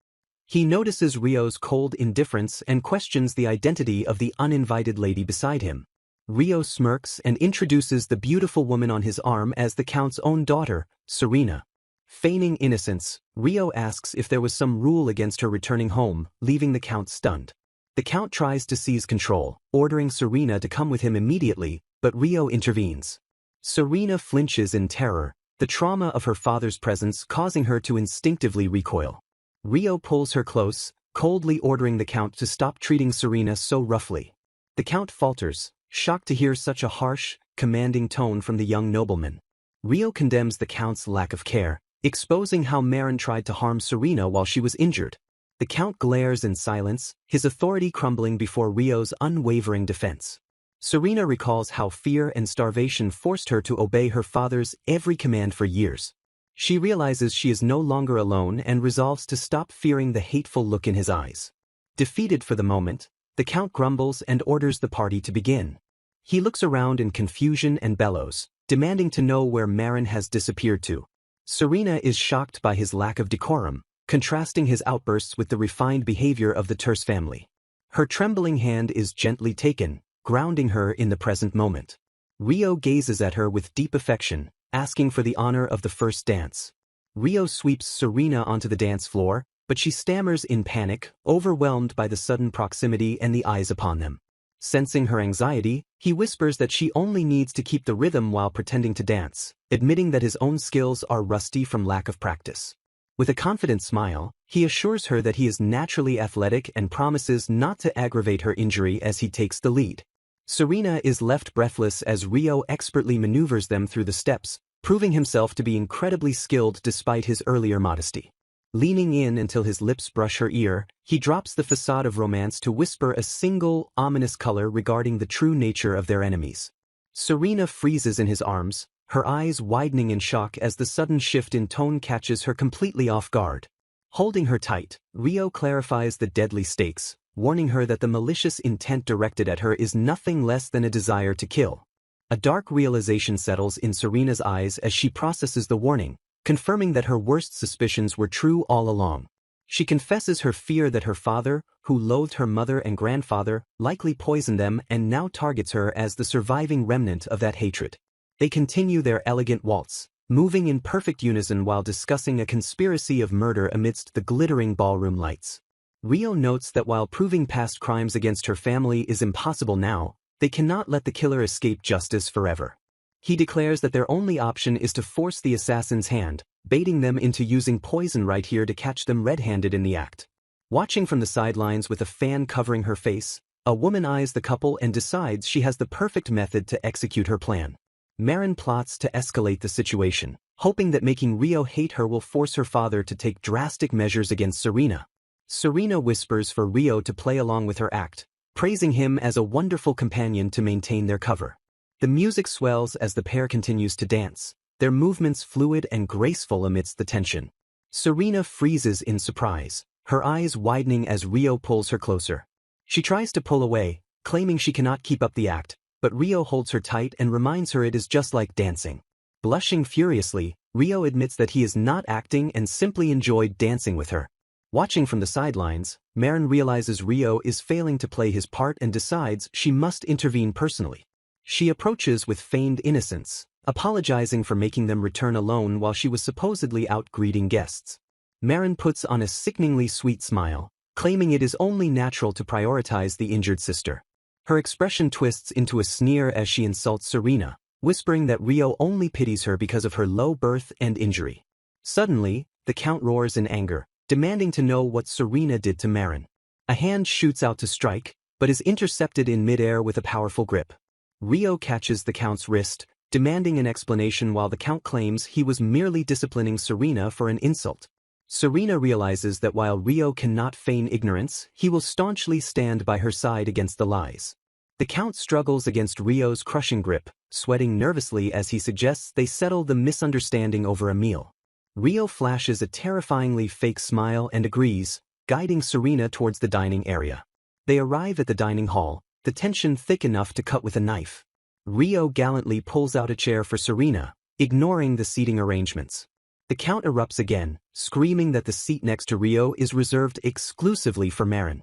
He notices Rio's cold indifference and questions the identity of the uninvited lady beside him. Rio smirks and introduces the beautiful woman on his arm as the Count's own daughter, Serena. Feigning innocence, Rio asks if there was some rule against her returning home, leaving the Count stunned. The Count tries to seize control, ordering Serena to come with him immediately, but Rio intervenes. Serena flinches in terror, the trauma of her father's presence causing her to instinctively recoil. Rio pulls her close, coldly ordering the Count to stop treating Serena so roughly. The Count falters, shocked to hear such a harsh, commanding tone from the young nobleman. Rio condemns the Count's lack of care, exposing how Marin tried to harm Serena while she was injured. The Count glares in silence, his authority crumbling before Rio's unwavering defense. Serena recalls how fear and starvation forced her to obey her father's every command for years. She realizes she is no longer alone and resolves to stop fearing the hateful look in his eyes. Defeated for the moment, the Count grumbles and orders the party to begin. He looks around in confusion and bellows, demanding to know where Marin has disappeared to. Serena is shocked by his lack of decorum, contrasting his outbursts with the refined behavior of the Terce family. Her trembling hand is gently taken, grounding her in the present moment. Rio gazes at her with deep affection, asking for the honor of the first dance. Rio sweeps Serena onto the dance floor, but she stammers in panic, overwhelmed by the sudden proximity and the eyes upon them. Sensing her anxiety, he whispers that she only needs to keep the rhythm while pretending to dance, admitting that his own skills are rusty from lack of practice. With a confident smile, he assures her that he is naturally athletic and promises not to aggravate her injury as he takes the lead. Serena is left breathless as Rio expertly maneuvers them through the steps, proving himself to be incredibly skilled despite his earlier modesty. Leaning in until his lips brush her ear, he drops the facade of romance to whisper a single, ominous color regarding the true nature of their enemies. Serena freezes in his arms, her eyes widening in shock as the sudden shift in tone catches her completely off guard. Holding her tight, Rio clarifies the deadly stakes, warning her that the malicious intent directed at her is nothing less than a desire to kill. A dark realization settles in Serena's eyes as she processes the warning, confirming that her worst suspicions were true all along. She confesses her fear that her father, who loathed her mother and grandfather, likely poisoned them and now targets her as the surviving remnant of that hatred. They continue their elegant waltz, moving in perfect unison while discussing a conspiracy of murder amidst the glittering ballroom lights. Rio notes that while proving past crimes against her family is impossible now, they cannot let the killer escape justice forever. He declares that their only option is to force the assassin's hand, baiting them into using poison right here to catch them red-handed in the act. Watching from the sidelines with a fan covering her face, a woman eyes the couple and decides she has the perfect method to execute her plan. Marin plots to escalate the situation, hoping that making Rio hate her will force her father to take drastic measures against Serena. Serena whispers for Rio to play along with her act, praising him as a wonderful companion to maintain their cover. The music swells as the pair continues to dance, their movements fluid and graceful amidst the tension. Serena freezes in surprise, her eyes widening as Rio pulls her closer. She tries to pull away, claiming she cannot keep up the act, but Rio holds her tight and reminds her it is just like dancing. Blushing furiously, Rio admits that he is not acting and simply enjoyed dancing with her. Watching from the sidelines, Marin realizes Rio is failing to play his part and decides she must intervene personally. She approaches with feigned innocence, apologizing for making them return alone while she was supposedly out greeting guests. Marin puts on a sickeningly sweet smile, claiming it is only natural to prioritize the injured sister. Her expression twists into a sneer as she insults Serena, whispering that Rio only pities her because of her low birth and injury. Suddenly, the Count roars in anger, demanding to know what Serena did to Marin. A hand shoots out to strike, but is intercepted in midair with a powerful grip. Rio catches the Count's wrist, demanding an explanation while the Count claims he was merely disciplining Serena for an insult. Serena realizes that while Rio cannot feign ignorance, he will staunchly stand by her side against the lies. The Count struggles against Rio's crushing grip, sweating nervously as he suggests they settle the misunderstanding over a meal. Rio flashes a terrifyingly fake smile and agrees, guiding Serena towards the dining area. They arrive at the dining hall, the tension thick enough to cut with a knife. Rio gallantly pulls out a chair for Serena, ignoring the seating arrangements. The Count erupts again, screaming that the seat next to Rio is reserved exclusively for Marin.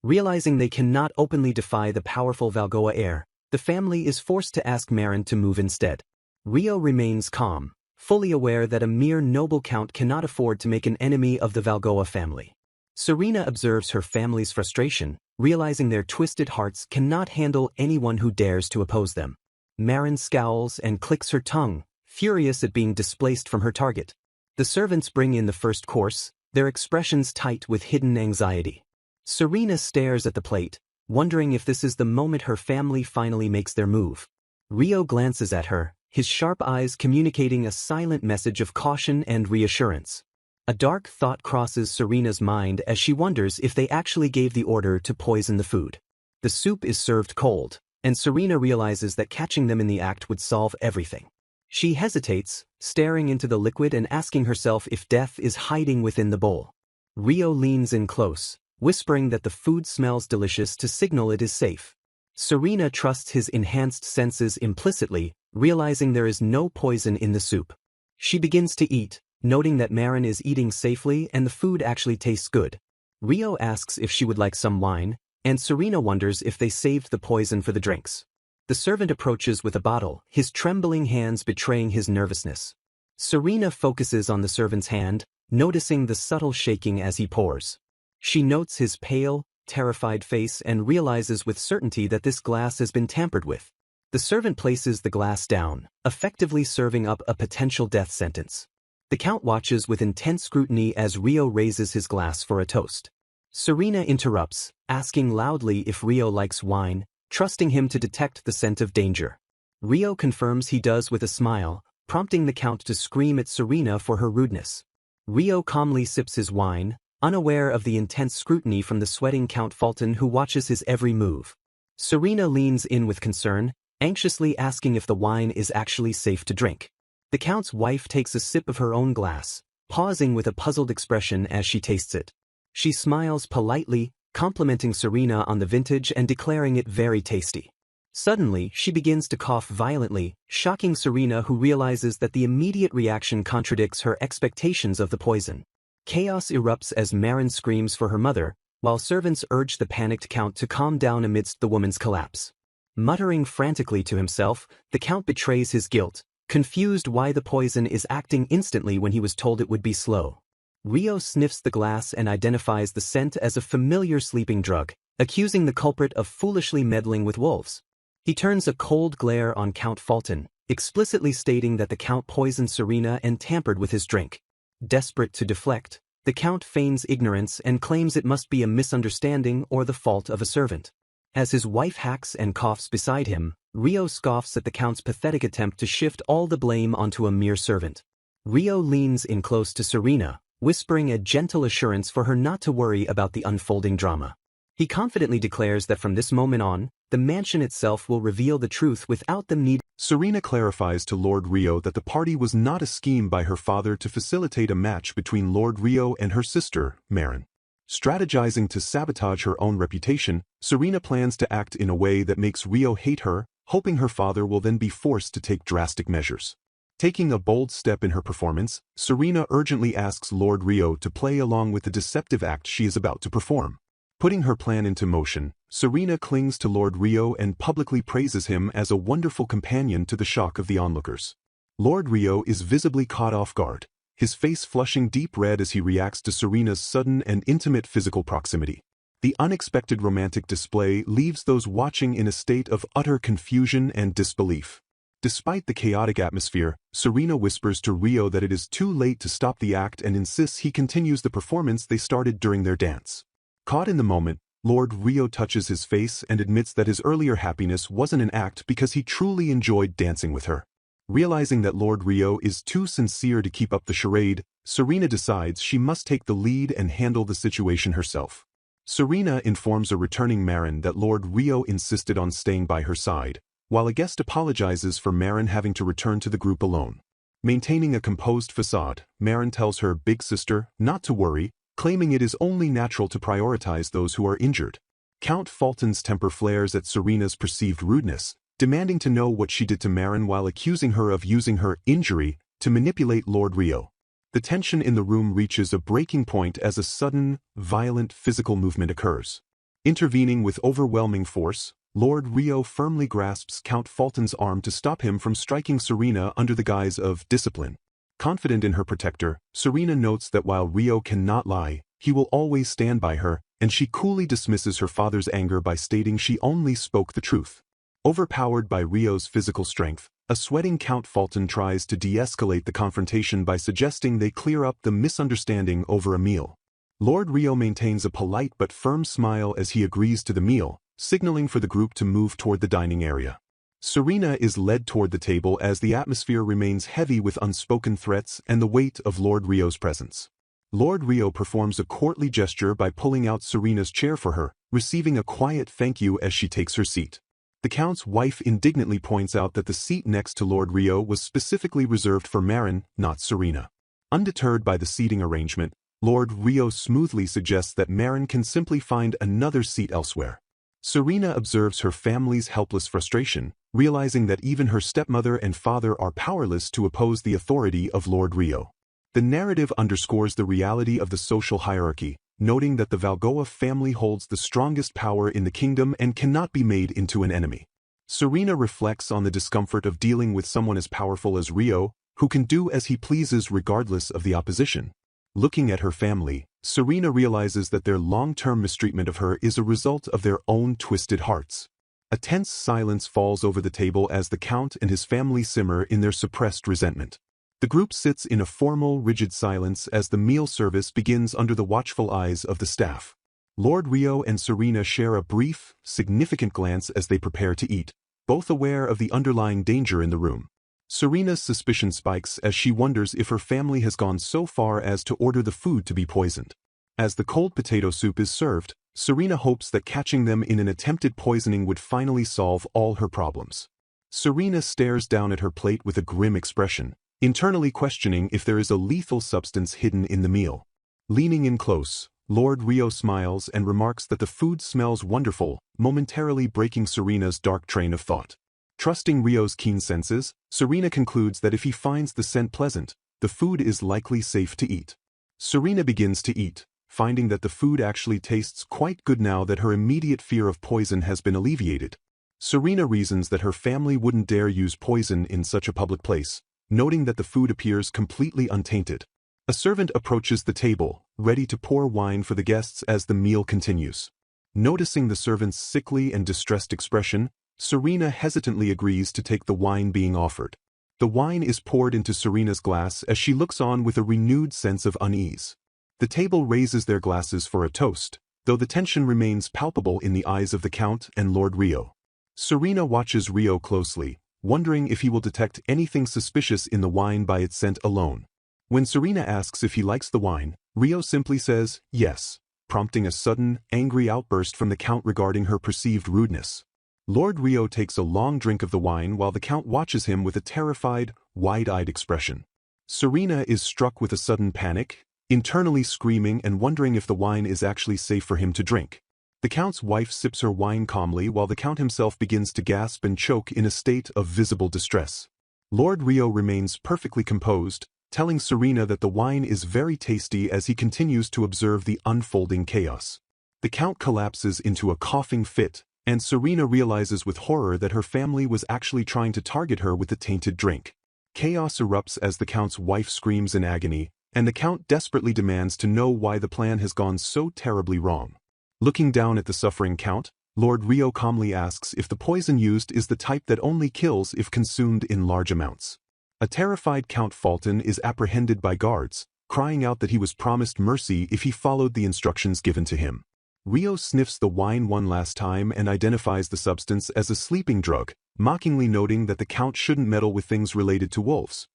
Realizing they cannot openly defy the powerful Valgoa heir, the family is forced to ask Marin to move instead. Rio remains calm, fully aware that a mere noble Count cannot afford to make an enemy of the Valgoa family. Serena observes her family's frustration, realizing their twisted hearts cannot handle anyone who dares to oppose them. Marin scowls and clicks her tongue, furious at being displaced from her target. The servants bring in the first course, their expressions tight with hidden anxiety. Serena stares at the plate, wondering if this is the moment her family finally makes their move. Rio glances at her, his sharp eyes communicating a silent message of caution and reassurance. A dark thought crosses Serena's mind as she wonders if they actually gave the order to poison the food. The soup is served cold, and Serena realizes that catching them in the act would solve everything. She hesitates, staring into the liquid and asking herself if death is hiding within the bowl. Rio leans in close, whispering that the food smells delicious to signal it is safe. Serena trusts his enhanced senses implicitly, realizing there is no poison in the soup. She begins to eat, noting that Marin is eating safely and the food actually tastes good. Rio asks if she would like some wine, and Serena wonders if they saved the poison for the drinks. The servant approaches with a bottle, his trembling hands betraying his nervousness. Serena focuses on the servant's hand, noticing the subtle shaking as he pours. She notes his pale, terrified face and realizes with certainty that this glass has been tampered with. The servant places the glass down, effectively serving up a potential death sentence. The Count watches with intense scrutiny as Rio raises his glass for a toast. Serena interrupts, asking loudly if Rio likes wine, trusting him to detect the scent of danger. Rio confirms he does with a smile, prompting the Count to scream at Serena for her rudeness. Rio calmly sips his wine, unaware of the intense scrutiny from the sweating Count Fulton who watches his every move. Serena leans in with concern, anxiously asking if the wine is actually safe to drink. The Count's wife takes a sip of her own glass, pausing with a puzzled expression as she tastes it. She smiles politely, complimenting Serena on the vintage and declaring it very tasty. Suddenly, she begins to cough violently, shocking Serena, who realizes that the immediate reaction contradicts her expectations of the poison. Chaos erupts as Marin screams for her mother, while servants urge the panicked Count to calm down amidst the woman's collapse. Muttering frantically to himself, the Count betrays his guilt, confused why the poison is acting instantly when he was told it would be slow. Rio sniffs the glass and identifies the scent as a familiar sleeping drug, accusing the culprit of foolishly meddling with wolves. He turns a cold glare on Count Fulton, explicitly stating that the Count poisoned Serena and tampered with his drink. Desperate to deflect, the Count feigns ignorance and claims it must be a misunderstanding or the fault of a servant. As his wife hacks and coughs beside him, Rio scoffs at the Count's pathetic attempt to shift all the blame onto a mere servant. Rio leans in close to Serena, whispering a gentle assurance for her not to worry about the unfolding drama. He confidently declares that from this moment on, the mansion itself will reveal the truth without them need. Serena clarifies to Lord Rio that the party was not a scheme by her father to facilitate a match between Lord Rio and her sister, Marin. Strategizing to sabotage her own reputation, Serena plans to act in a way that makes Rio hate her, hoping her father will then be forced to take drastic measures. Taking a bold step in her performance, Serena urgently asks Lord Rio to play along with the deceptive act she is about to perform. Putting her plan into motion, Serena clings to Lord Rio and publicly praises him as a wonderful companion to the shock of the onlookers. Lord Rio is visibly caught off guard, his face flushing deep red as he reacts to Serena's sudden and intimate physical proximity. The unexpected romantic display leaves those watching in a state of utter confusion and disbelief. Despite the chaotic atmosphere, Serena whispers to Rio that it is too late to stop the act and insists he continues the performance they started during their dance. Caught in the moment, Lord Rio touches his face and admits that his earlier happiness wasn't an act because he truly enjoyed dancing with her. Realizing that Lord Rio is too sincere to keep up the charade, Serena decides she must take the lead and handle the situation herself. Serena informs a returning Marin that Lord Rio insisted on staying by her side, while a guest apologizes for Marin having to return to the group alone. Maintaining a composed facade, Marin tells her big sister not to worry, claiming it is only natural to prioritize those who are injured. Count Fulton's temper flares at Serena's perceived rudeness, demanding to know what she did to Marin while accusing her of using her injury to manipulate Lord Rio. The tension in the room reaches a breaking point as a sudden, violent physical movement occurs. Intervening with overwhelming force, Lord Rio firmly grasps Count Fulton's arm to stop him from striking Serena under the guise of discipline. Confident in her protector, Serena notes that while Rio cannot lie, he will always stand by her, and she coolly dismisses her father's anger by stating she only spoke the truth. Overpowered by Rio's physical strength, a sweating Count Fulton tries to de-escalate the confrontation by suggesting they clear up the misunderstanding over a meal. Lord Rio maintains a polite but firm smile as he agrees to the meal, signaling for the group to move toward the dining area. Serena is led toward the table as the atmosphere remains heavy with unspoken threats and the weight of Lord Rio's presence. Lord Rio performs a courtly gesture by pulling out Serena's chair for her, receiving a quiet thank you as she takes her seat. The Count's wife indignantly points out that the seat next to Lord Rio was specifically reserved for Marin, not Serena. Undeterred by the seating arrangement, Lord Rio smoothly suggests that Marin can simply find another seat elsewhere. Serena observes her family's helpless frustration, realizing that even her stepmother and father are powerless to oppose the authority of Lord Rio. The narrative underscores the reality of the social hierarchy, noting that the Valgoa family holds the strongest power in the kingdom and cannot be made into an enemy. Serena reflects on the discomfort of dealing with someone as powerful as Rio, who can do as he pleases regardless of the opposition. Looking at her family, Serena realizes that their long-term mistreatment of her is a result of their own twisted hearts. A tense silence falls over the table as the Count and his family simmer in their suppressed resentment. The group sits in a formal, rigid silence as the meal service begins under the watchful eyes of the staff. Lord Rio and Serena share a brief, significant glance as they prepare to eat, both aware of the underlying danger in the room. Serena's suspicion spikes as she wonders if her family has gone so far as to order the food to be poisoned. As the cold potato soup is served, Serena hopes that catching them in an attempted poisoning would finally solve all her problems. Serena stares down at her plate with a grim expression, internally questioning if there is a lethal substance hidden in the meal. Leaning in close, Lord Rio smiles and remarks that the food smells wonderful, momentarily breaking Serena's dark train of thought. Trusting Rio's keen senses, Serena concludes that if he finds the scent pleasant, the food is likely safe to eat. Serena begins to eat, finding that the food actually tastes quite good now that her immediate fear of poison has been alleviated. Serena reasons that her family wouldn't dare use poison in such a public place, noting that the food appears completely untainted. A servant approaches the table, ready to pour wine for the guests as the meal continues. Noticing the servant's sickly and distressed expression, Serena hesitantly agrees to take the wine being offered. The wine is poured into Serena's glass as she looks on with a renewed sense of unease. The table raises their glasses for a toast, though the tension remains palpable in the eyes of the Count and Lord Rio. Serena watches Rio closely, wondering if he will detect anything suspicious in the wine by its scent alone. When Serena asks if he likes the wine, Rio simply says yes, prompting a sudden, angry outburst from the Count regarding her perceived rudeness. Lord Rio takes a long drink of the wine while the Count watches him with a terrified, wide-eyed expression. Serena is struck with a sudden panic, internally screaming and wondering if the wine is actually safe for him to drink. The Count's wife sips her wine calmly while the Count himself begins to gasp and choke in a state of visible distress. Lord Rio remains perfectly composed, telling Serena that the wine is very tasty as he continues to observe the unfolding chaos. The Count collapses into a coughing fit, and Serena realizes with horror that her family was actually trying to target her with the tainted drink. Chaos erupts as the Count's wife screams in agony, and the Count desperately demands to know why the plan has gone so terribly wrong. Looking down at the suffering Count, Lord Rio calmly asks if the poison used is the type that only kills if consumed in large amounts. A terrified Count Fulton is apprehended by guards, crying out that he was promised mercy if he followed the instructions given to him. Rio sniffs the wine one last time and identifies the substance as a sleeping drug, mockingly noting that the Count shouldn't meddle with things related to wolves.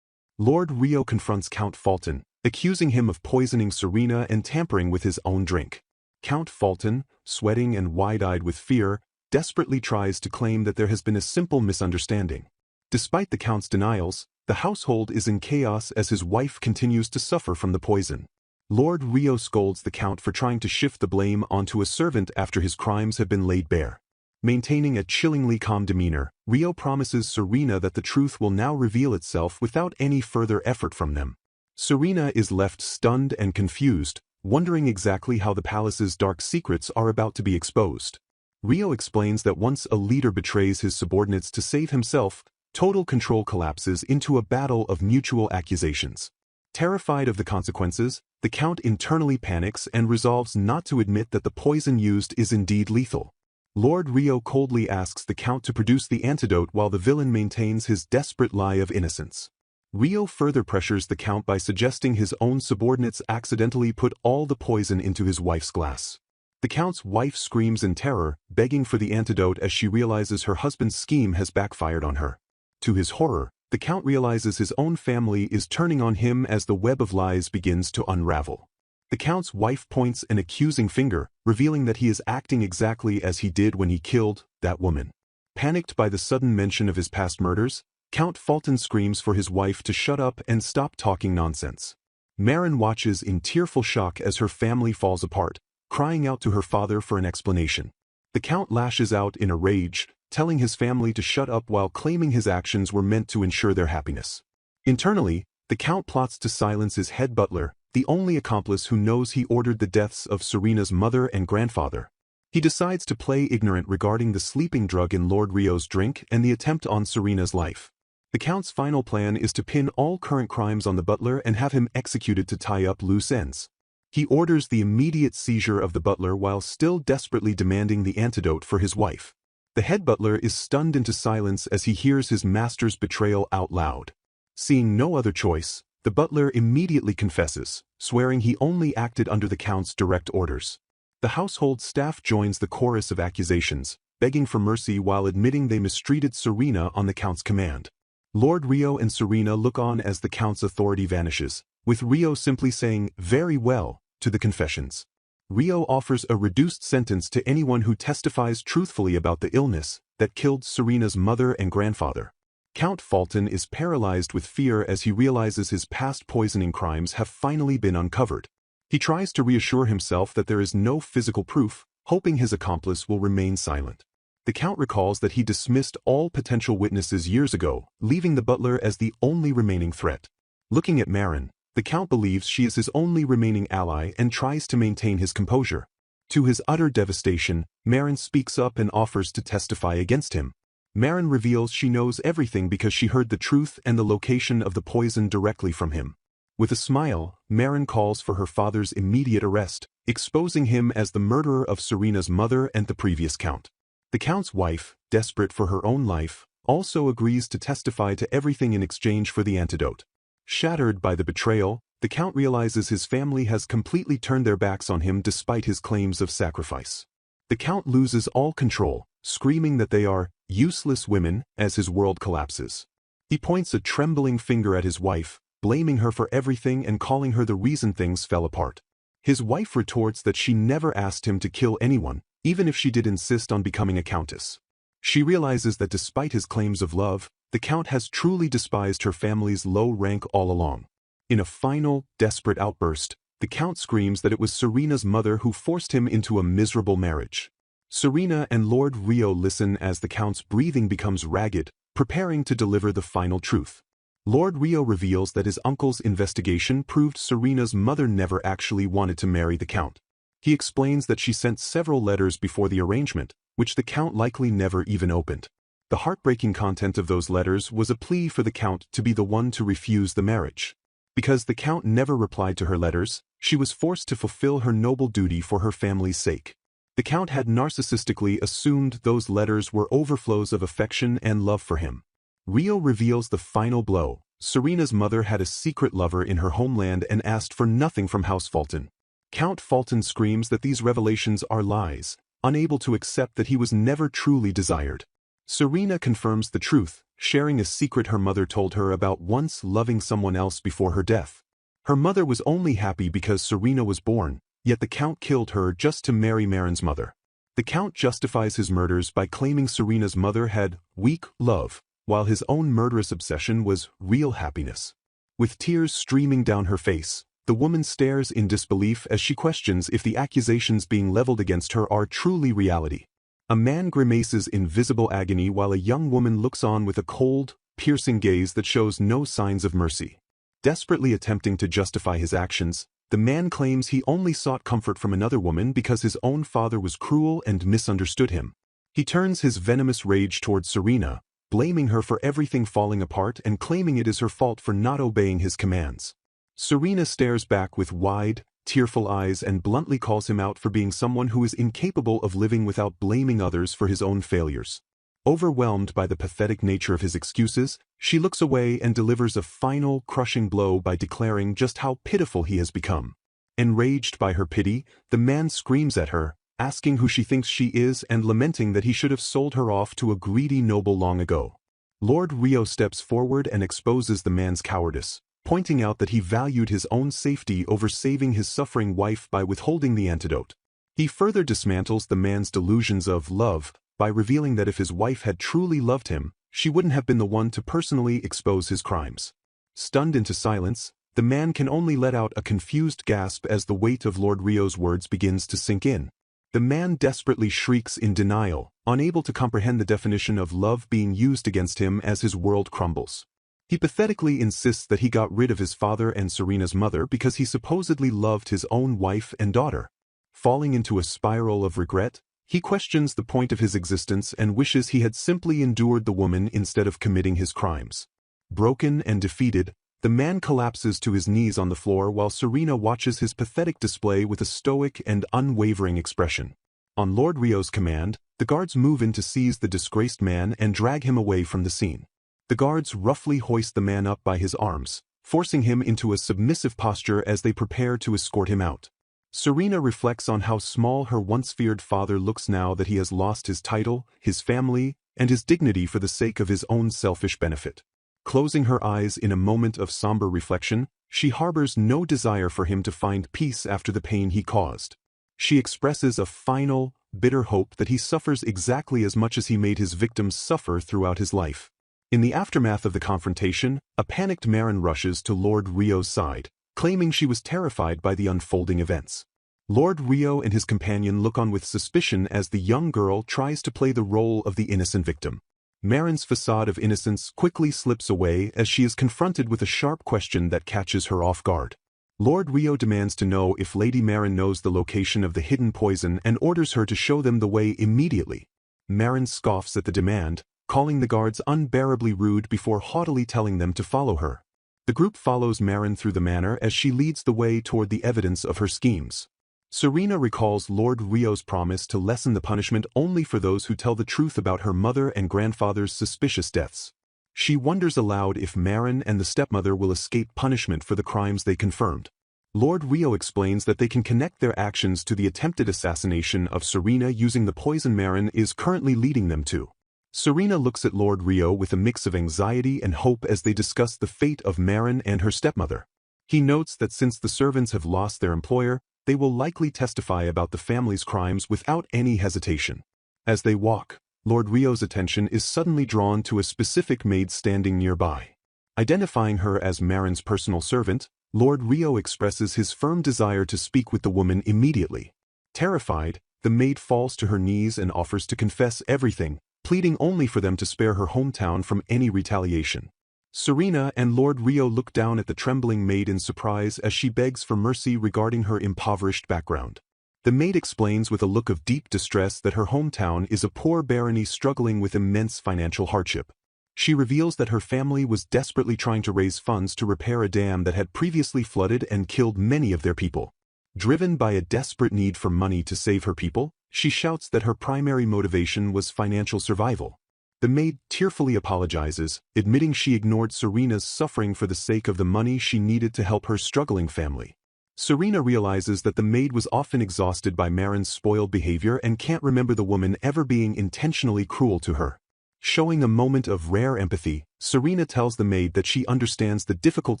Lord Rio confronts Count Fulton, accusing him of poisoning Serena and tampering with his own drink. Count Fulton, sweating and wide-eyed with fear, desperately tries to claim that there has been a simple misunderstanding. Despite the Count's denials, the household is in chaos as his wife continues to suffer from the poison. Lord Rio scolds the Count for trying to shift the blame onto a servant after his crimes have been laid bare. Maintaining a chillingly calm demeanor, Rio promises Serena that the truth will now reveal itself without any further effort from them. Serena is left stunned and confused, wondering exactly how the palace's dark secrets are about to be exposed. Rio explains that once a leader betrays his subordinates to save himself, total control collapses into a battle of mutual accusations. Terrified of the consequences, the Count internally panics and resolves not to admit that the poison used is indeed lethal. Lord Rio coldly asks the Count to produce the antidote while the villain maintains his desperate lie of innocence. Rio further pressures the Count by suggesting his own subordinates accidentally put all the poison into his wife's glass. The Count's wife screams in terror, begging for the antidote as she realizes her husband's scheme has backfired on her. To his horror, the Count realizes his own family is turning on him as the web of lies begins to unravel. The Count's wife points an accusing finger, revealing that he is acting exactly as he did when he killed that woman. Panicked by the sudden mention of his past murders, Count Fulton screams for his wife to shut up and stop talking nonsense. Marin watches in tearful shock as her family falls apart, crying out to her father for an explanation. The Count lashes out in a rage, telling his family to shut up while claiming his actions were meant to ensure their happiness. Internally, the Count plots to silence his head butler, the only accomplice who knows he ordered the deaths of Serena's mother and grandfather. He decides to play ignorant regarding the sleeping drug in Lord Rio's drink and the attempt on Serena's life. The Count's final plan is to pin all current crimes on the butler and have him executed to tie up loose ends. He orders the immediate seizure of the butler while still desperately demanding the antidote for his wife. The head butler is stunned into silence as he hears his master's betrayal out loud. Seeing no other choice, the butler immediately confesses, swearing he only acted under the Count's direct orders. The household staff joins the chorus of accusations, begging for mercy while admitting they mistreated Serena on the Count's command. Lord Rio and Serena look on as the Count's authority vanishes, with Rio simply saying, "Very well," to the confessions. Rio offers a reduced sentence to anyone who testifies truthfully about the illness that killed Serena's mother and grandfather. Count Fulton is paralyzed with fear as he realizes his past poisoning crimes have finally been uncovered. He tries to reassure himself that there is no physical proof, hoping his accomplice will remain silent. The Count recalls that he dismissed all potential witnesses years ago, leaving the butler as the only remaining threat. Looking at Marin, the Count believes she is his only remaining ally and tries to maintain his composure. To his utter devastation, Marin speaks up and offers to testify against him. Marin reveals she knows everything because she heard the truth and the location of the poison directly from him. With a smile, Marin calls for her father's immediate arrest, exposing him as the murderer of Serena's mother and the previous Count. The Count's wife, desperate for her own life, also agrees to testify to everything in exchange for the antidote. Shattered by the betrayal, the Count realizes his family has completely turned their backs on him despite his claims of sacrifice. The Count loses all control, screaming that they are useless women as his world collapses. He points a trembling finger at his wife, blaming her for everything and calling her the reason things fell apart. His wife retorts that she never asked him to kill anyone, even if she did insist on becoming a countess. She realizes that despite his claims of love, the Count has truly despised her family's low rank all along. In a final, desperate outburst, the Count screams that it was Serena's mother who forced him into a miserable marriage. Serena and Lord Rio listen as the Count's breathing becomes ragged, preparing to deliver the final truth. Lord Rio reveals that his uncle's investigation proved Serena's mother never actually wanted to marry the Count. He explains that she sent several letters before the arrangement, which the Count likely never even opened. The heartbreaking content of those letters was a plea for the Count to be the one to refuse the marriage. Because the Count never replied to her letters, she was forced to fulfill her noble duty for her family's sake. The Count had narcissistically assumed those letters were overflows of affection and love for him. Rio reveals the final blow. Serena's mother had a secret lover in her homeland and asked for nothing from House Fulton. Count Fulton screams that these revelations are lies, unable to accept that he was never truly desired. Serena confirms the truth, sharing a secret her mother told her about once loving someone else before her death. Her mother was only happy because Serena was born, yet the Count killed her just to marry Marin's mother. The Count justifies his murders by claiming Serena's mother had weak love, while his own murderous obsession was real happiness. With tears streaming down her face, the woman stares in disbelief as she questions if the accusations being leveled against her are truly reality. A man grimaces in visible agony while a young woman looks on with a cold, piercing gaze that shows no signs of mercy. Desperately attempting to justify his actions, the man claims he only sought comfort from another woman because his own father was cruel and misunderstood him. He turns his venomous rage towards Serena, blaming her for everything falling apart and claiming it is her fault for not obeying his commands. Serena stares back with wide, tearful eyes and bluntly calls him out for being someone who is incapable of living without blaming others for his own failures. Overwhelmed by the pathetic nature of his excuses, she looks away and delivers a final, crushing blow by declaring just how pitiful he has become. Enraged by her pity, the man screams at her, asking who she thinks she is and lamenting that he should have sold her off to a greedy noble long ago. Lord Rio steps forward and exposes the man's cowardice, pointing out that he valued his own safety over saving his suffering wife by withholding the antidote. He further dismantles the man's delusions of love by revealing that if his wife had truly loved him, she wouldn't have been the one to personally expose his crimes. Stunned into silence, the man can only let out a confused gasp as the weight of Lord Rio's words begins to sink in. The man desperately shrieks in denial, unable to comprehend the definition of love being used against him as his world crumbles. He pathetically insists that he got rid of his father and Serena's mother because he supposedly loved his own wife and daughter. Falling into a spiral of regret, he questions the point of his existence and wishes he had simply endured the woman instead of committing his crimes. Broken and defeated, the man collapses to his knees on the floor while Serena watches his pathetic display with a stoic and unwavering expression. On Lord Rio's command, the guards move in to seize the disgraced man and drag him away from the scene. The guards roughly hoist the man up by his arms, forcing him into a submissive posture as they prepare to escort him out. Serena reflects on how small her once feared father looks now that he has lost his title, his family, and his dignity for the sake of his own selfish benefit. Closing her eyes in a moment of somber reflection, she harbors no desire for him to find peace after the pain he caused. She expresses a final, bitter hope that he suffers exactly as much as he made his victims suffer throughout his life. In the aftermath of the confrontation, a panicked Marin rushes to Lord Rio's side, claiming she was terrified by the unfolding events. Lord Rio and his companion look on with suspicion as the young girl tries to play the role of the innocent victim. Marin's facade of innocence quickly slips away as she is confronted with a sharp question that catches her off guard. Lord Rio demands to know if Lady Marin knows the location of the hidden poison and orders her to show them the way immediately. Marin scoffs at the demand, calling the guards unbearably rude before haughtily telling them to follow her. The group follows Marin through the manor as she leads the way toward the evidence of her schemes. Serena recalls Lord Rio's promise to lessen the punishment only for those who tell the truth about her mother and grandfather's suspicious deaths. She wonders aloud if Marin and the stepmother will escape punishment for the crimes they confirmed. Lord Rio explains that they can connect their actions to the attempted assassination of Serena using the poison Marin is currently leading them to. Serena looks at Lord Rio with a mix of anxiety and hope as they discuss the fate of Marin and her stepmother. He notes that since the servants have lost their employer, they will likely testify about the family's crimes without any hesitation. As they walk, Lord Rio's attention is suddenly drawn to a specific maid standing nearby. Identifying her as Marin's personal servant, Lord Rio expresses his firm desire to speak with the woman immediately. Terrified, the maid falls to her knees and offers to confess everything, pleading only for them to spare her hometown from any retaliation. Serena and Lord Rio look down at the trembling maid in surprise as she begs for mercy regarding her impoverished background. The maid explains with a look of deep distress that her hometown is a poor barony struggling with immense financial hardship. She reveals that her family was desperately trying to raise funds to repair a dam that had previously flooded and killed many of their people. Driven by a desperate need for money to save her people, she shouts that her primary motivation was financial survival. The maid tearfully apologizes, admitting she ignored Serena's suffering for the sake of the money she needed to help her struggling family. Serena realizes that the maid was often exhausted by Marin's spoiled behavior and can't remember the woman ever being intentionally cruel to her. Showing a moment of rare empathy, Serena tells the maid that she understands the difficult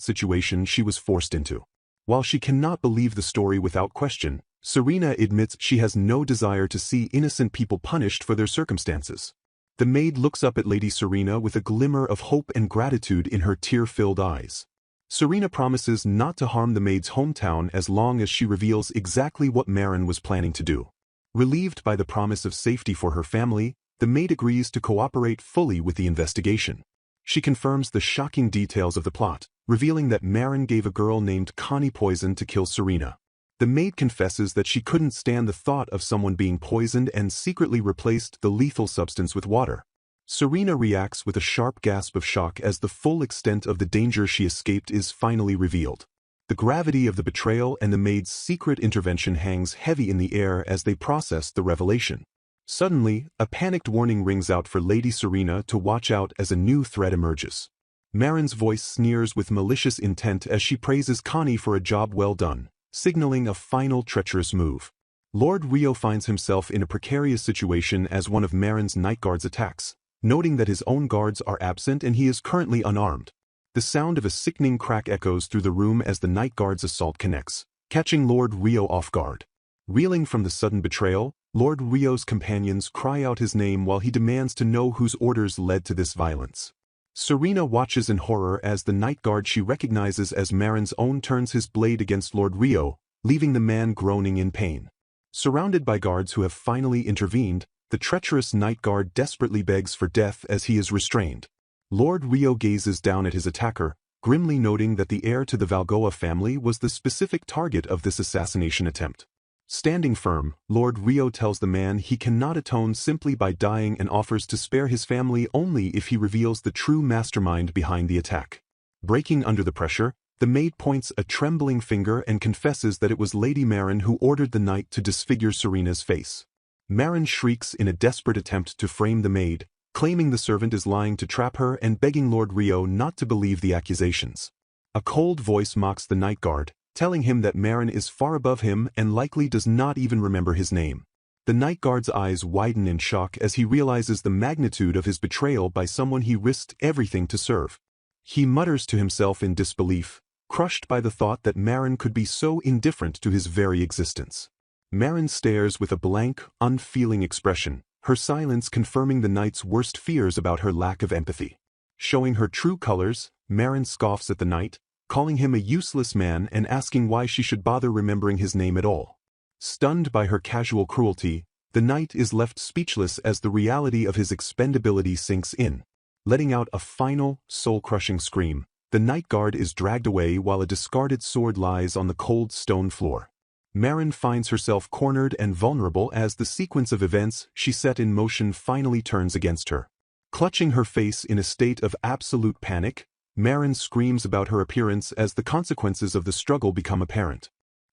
situation she was forced into. While she cannot believe the story without question, Serena admits she has no desire to see innocent people punished for their circumstances. The maid looks up at Lady Serena with a glimmer of hope and gratitude in her tear-filled eyes. Serena promises not to harm the maid's hometown as long as she reveals exactly what Marin was planning to do. Relieved by the promise of safety for her family, the maid agrees to cooperate fully with the investigation. She confirms the shocking details of the plot, revealing that Marin gave a girl named Connie poison to kill Serena. The maid confesses that she couldn't stand the thought of someone being poisoned and secretly replaced the lethal substance with water. Serena reacts with a sharp gasp of shock as the full extent of the danger she escaped is finally revealed. The gravity of the betrayal and the maid's secret intervention hangs heavy in the air as they process the revelation. Suddenly, a panicked warning rings out for Lady Serena to watch out as a new threat emerges. Marin's voice sneers with malicious intent as she praises Connie for a job well done, signaling a final treacherous move. Lord Rio finds himself in a precarious situation as one of Marin's night guards attacks, noting that his own guards are absent and he is currently unarmed. The sound of a sickening crack echoes through the room as the night guard's assault connects, catching Lord Rio off guard. Reeling from the sudden betrayal, Lord Rio's companions cry out his name while he demands to know whose orders led to this violence. Serena watches in horror as the night guard she recognizes as Marin's own turns his blade against Lord Rio, leaving the man groaning in pain. Surrounded by guards who have finally intervened, the treacherous night guard desperately begs for death as he is restrained. Lord Rio gazes down at his attacker, grimly noting that the heir to the Valgoa family was the specific target of this assassination attempt. Standing firm, Lord Rio tells the man he cannot atone simply by dying and offers to spare his family only if he reveals the true mastermind behind the attack. Breaking under the pressure, the maid points a trembling finger and confesses that it was Lady Marin who ordered the knight to disfigure Serena's face. Marin shrieks in a desperate attempt to frame the maid, claiming the servant is lying to trap her and begging Lord Rio not to believe the accusations. A cold voice mocks the night guard, telling him that Marin is far above him and likely does not even remember his name. The night guard's eyes widen in shock as he realizes the magnitude of his betrayal by someone he risked everything to serve. He mutters to himself in disbelief, crushed by the thought that Marin could be so indifferent to his very existence. Marin stares with a blank, unfeeling expression, her silence confirming the knight's worst fears about her lack of empathy. Showing her true colors, Marin scoffs at the knight, calling him a useless man and asking why she should bother remembering his name at all. Stunned by her casual cruelty, the knight is left speechless as the reality of his expendability sinks in. Letting out a final, soul-crushing scream, the night guard is dragged away while a discarded sword lies on the cold stone floor. Marin finds herself cornered and vulnerable as the sequence of events she set in motion finally turns against her. Clutching her face in a state of absolute panic, Marin screams about her appearance as the consequences of the struggle become apparent.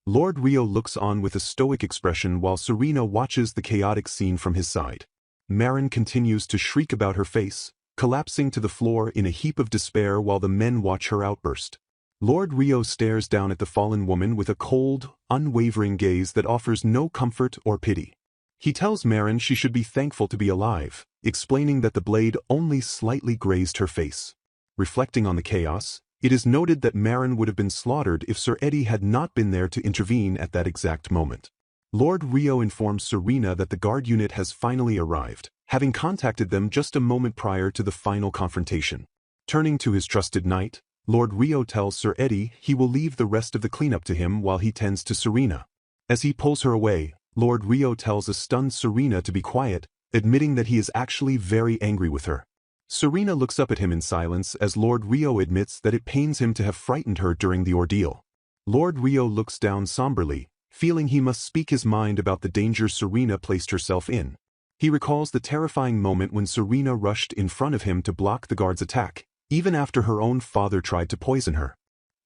Lord Rio looks on with a stoic expression while Serena watches the chaotic scene from his side. Marin continues to shriek about her face, collapsing to the floor in a heap of despair while the men watch her outburst. Lord Rio stares down at the fallen woman with a cold, unwavering gaze that offers no comfort or pity. He tells Marin she should be thankful to be alive, explaining that the blade only slightly grazed her face. Reflecting on the chaos, it is noted that Marin would have been slaughtered if Sir Eddie had not been there to intervene at that exact moment. Lord Rio informs Serena that the guard unit has finally arrived, having contacted them just a moment prior to the final confrontation. Turning to his trusted knight, Lord Rio tells Sir Eddie he will leave the rest of the cleanup to him while he tends to Serena. As he pulls her away, Lord Rio tells a stunned Serena to be quiet, admitting that he is actually very angry with her. Serena looks up at him in silence as Lord Rio admits that it pains him to have frightened her during the ordeal. Lord Rio looks down somberly, feeling he must speak his mind about the danger Serena placed herself in. He recalls the terrifying moment when Serena rushed in front of him to block the guard's attack, even after her own father tried to poison her.